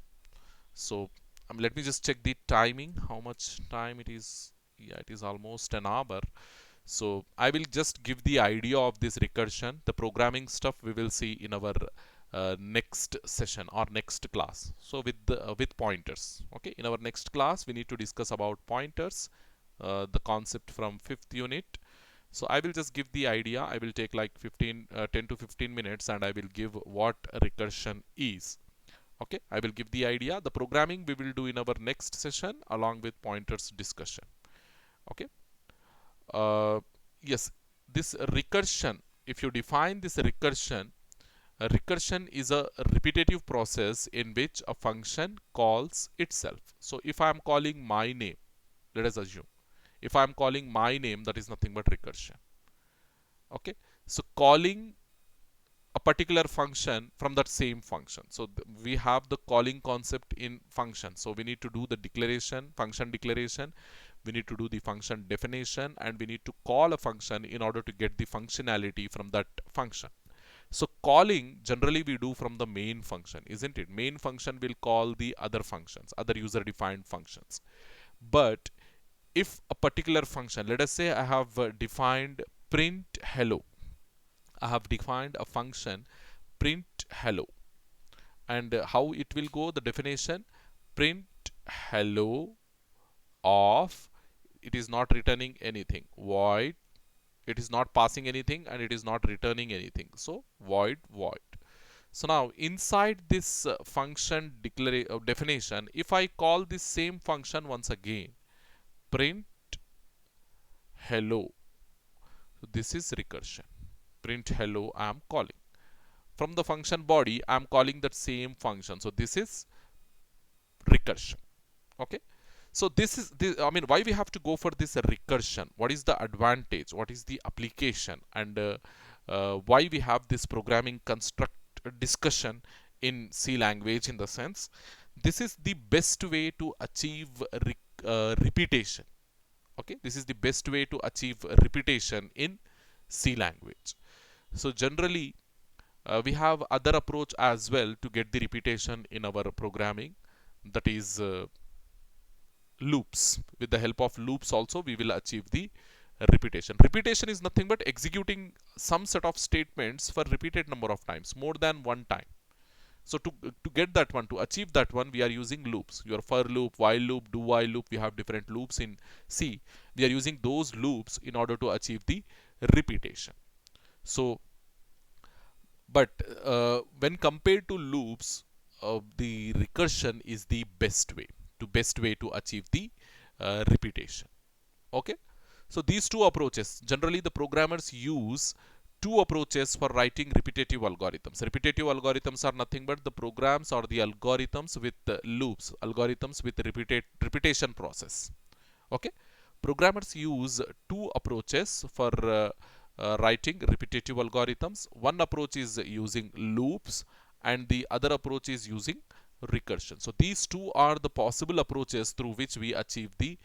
So let me just check the timing, how much time it is. Yeah, it is almost an hour. So I will just give the idea of this recursion. The programming stuff we will see in our next session or next class. So with pointers. Okay, in our next class we need to discuss about pointers, the concept from fifth unit. So I will just give the idea. I will take like 10 to 15 minutes and I will give what recursion is. Okay, I will give the idea. The programming we will do in our next session along with pointers discussion. Okay. Yes, this recursion, if you define this recursion, a recursion is a repetitive process in which a function calls itself. So if I am calling my name, let us assume, if I am calling my name, that is nothing but recursion. Okay, so calling a particular function from that same function. So we have the calling concept in function. So we need to do the declaration, function declaration. We need to do the function definition, and we need to call a function in order to get the functionality from that function. So calling generally we do from the main function, isn't it? Main function will call the other functions, other user defined functions. But if a particular function, let us say I have defined print hello. I have defined a function print hello, and how it will go, the definition, print hello of, it is not returning anything, void, it is not passing anything and it is not returning anything, so void void. So now inside this function definition, if I call this same function once again, print hello, so this is recursion. Print hello I am calling. From the function body I am calling that same function, so this is recursion. Okay, so this is this, I mean, why we have to go for this recursion, what is the advantage, what is the application, and why we have this programming construct discussion in C language, in the sense this is the best way to achieve repetition. Okay, this is the best way to achieve repetition in C language. So generally we have other approach as well to get the repetition in our programming, that is loops. With the help of loops also we will achieve the repetition. Repetition is nothing but executing some set of statements for repeated number of times, more than one time. So to get that one, to achieve that one, we are using loops. Your for loop, while loop, do while loop, we have different loops in C. We are using those loops in order to achieve the repetition. So but when compared to loops, the recursion is the best way to achieve the repetition. Okay, so these two approaches, generally the programmers use two approaches for writing repetitive algorithms. Repetitive algorithms are nothing but the programs or the algorithms with loops, algorithms with repetition process. Okay, programmers use two approaches for writing repetitive algorithms. One approach is using loops and the other approach is using recursion. So these two are the possible approaches through which we achieve the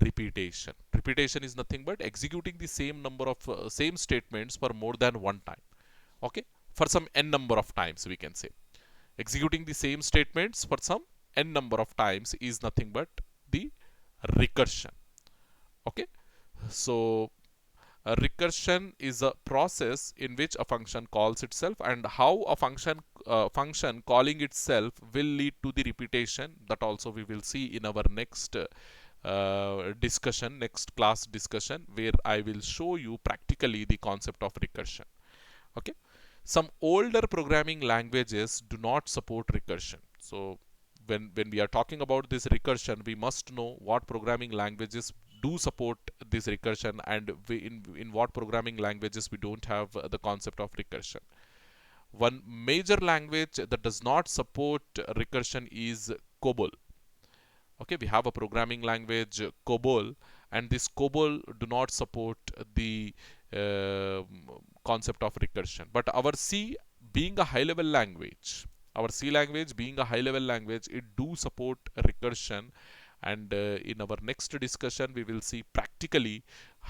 repetition. Repetition is nothing but executing the same number of same statements for more than one time. Okay, for some n number of times, we can say executing the same statements for some n number of times is nothing but the recursion. Okay, so a recursion is a process in which a function calls itself, and how a function calling itself will lead to the repetition, that also we will see in our next discussion, next class discussion, where I will show you practically the concept of recursion. Okay, some older programming languages do not support recursion. So when we are talking about this recursion, we must know what programming languages do support this recursion, and in what programming languages we don't have the concept of recursion. One major language that does not support recursion is COBOL. Okay, we have a programming language COBOL, and this COBOL do not support the uh, concept of recursion. But our C, being a high level language, our C language being a high level language, it do support recursion. And in our next discussion we will see practically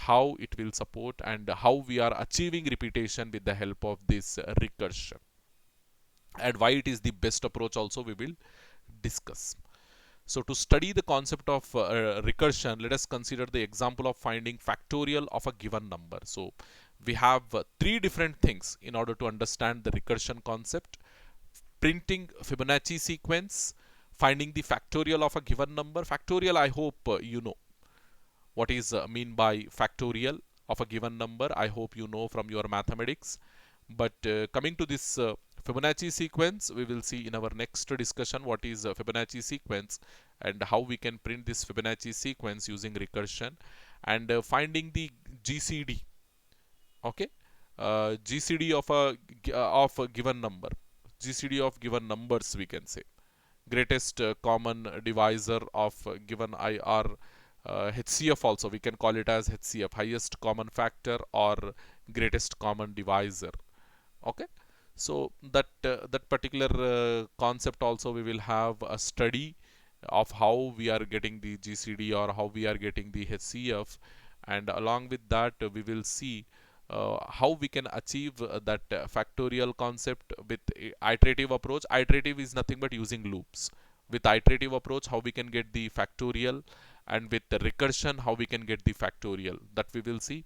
how it will support and how we are achieving repetition with the help of this recursion, and why it is the best approach also we will discuss. So to study the concept of recursion, let us consider the example of finding factorial of a given number. So we have three different things in order to understand the recursion concept: printing Fibonacci sequence, finding the factorial of a given number. Factorial, I hope you know what is mean by factorial of a given number. I hope you know from your mathematics. But coming to this Fibonacci sequence, we will see in our next discussion what is Fibonacci sequence and how we can print this Fibonacci sequence using recursion, and finding the GCD. Okay, GCD of a given number, GCD of given numbers, we can say greatest common divisor of given IR. HCF also we can call it as HCF, highest common factor or greatest common divisor. Okay, so that particular concept also we will have a study of how we are getting the GCD or how we are getting the HCF, and along with that we will see how we can achieve that factorial concept with iterative approach. Iterative is nothing but using loops. With iterative approach, how we can get the factorial, and with the recursion, how we can get the factorial, that we will see.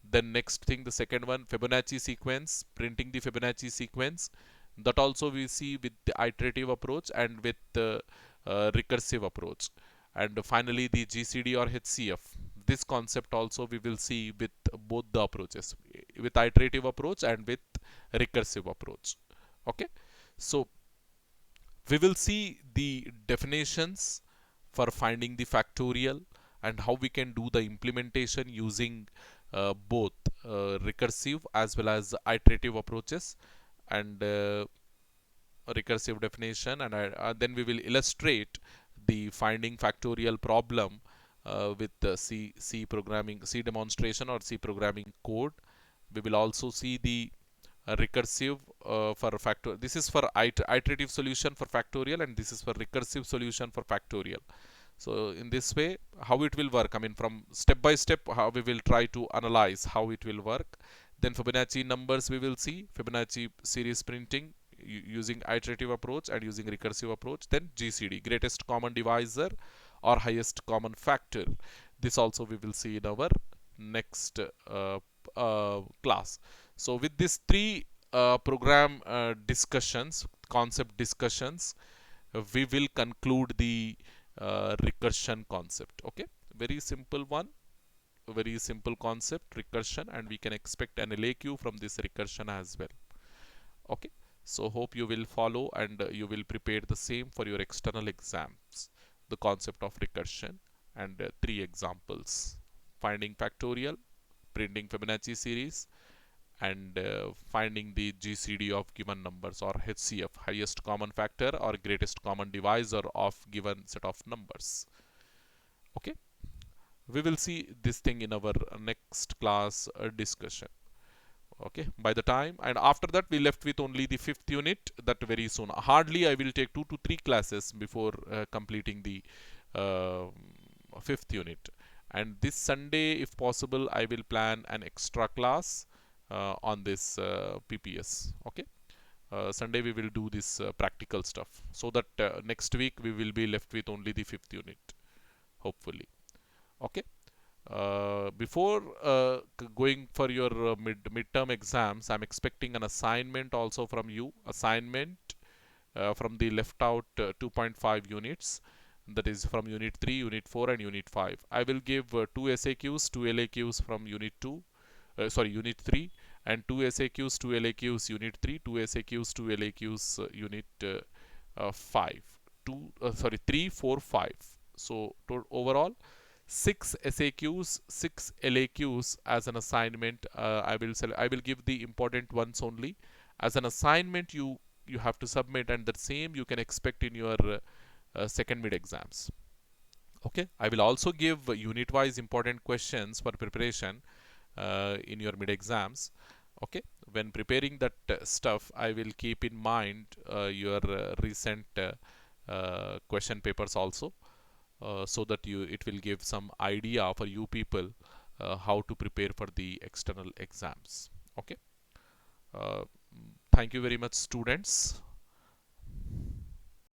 Then next thing, the second one, Fibonacci sequence, printing the Fibonacci sequence, that also we see with the iterative approach and with the recursive approach. And finally the GCD or HCF, this concept also we will see with both the approaches, with iterative approach and with recursive approach. Okay, so we will see the definitions for finding the factorial and how we can do the implementation using both recursive as well as iterative approaches, and recursive definition, and then we will illustrate the finding factorial problem with the C programming, C demonstration or C programming code. We will also see the recursive for factor. This is for iterative solution for factorial, and this is for recursive solution for factorial. So in this way, how it will work, I mean from step by step, how we will try to analyze how it will work. Then Fibonacci numbers we will see, Fibonacci series printing using iterative approach and using recursive approach. Then GCD, greatest common divisor or highest common factor. This also we will see in our next class. So with these three program discussions, concept discussions, we will conclude the recursion concept. Okay, very simple one, very simple concept, recursion, and we can expect an LAQ from this recursion as well. Okay, so hope you will follow and you will prepare the same for your external exams, the concept of recursion, and three examples: finding factorial, printing Fibonacci series, and finding the GCD of given numbers or HCF, highest common factor or greatest common divisor of given set of numbers. Okay, we will see this thing in our next class discussion. Okay, by the time, and after that we left with only the fifth unit, that very soon, hardly I will take 2 to 3 classes before completing the uh, fifth unit. And this Sunday, if possible, I will plan an extra class on this PPS. Okay, Sunday we will do this practical stuff, so that next week we will be left with only the fifth unit, hopefully. Okay, before going for your midterm exams, I'm expecting an assignment also from you. Assignment from the left out 2.5 units, that is from unit 3, unit 4 and unit 5. I will give 2 SAQs, 2 LAQs from unit 2, unit 3, and 2 SAQs, 2 LAQs unit 3, 2 SAQs, 2 LAQs unit 5. 3, 4, 5. So overall 6 SAQs, 6 LAQs as an assignment. I will give the important ones only as an assignment. You have to submit, and the same you can expect in your second mid exams. Okay, I will also give unit wise important questions for preparation in your mid exams. Okay, when preparing that stuff, I will keep in mind your recent question papers also, so that you it will give some idea for you people how to prepare for the external exams. Okay, uh, thank you very much, students.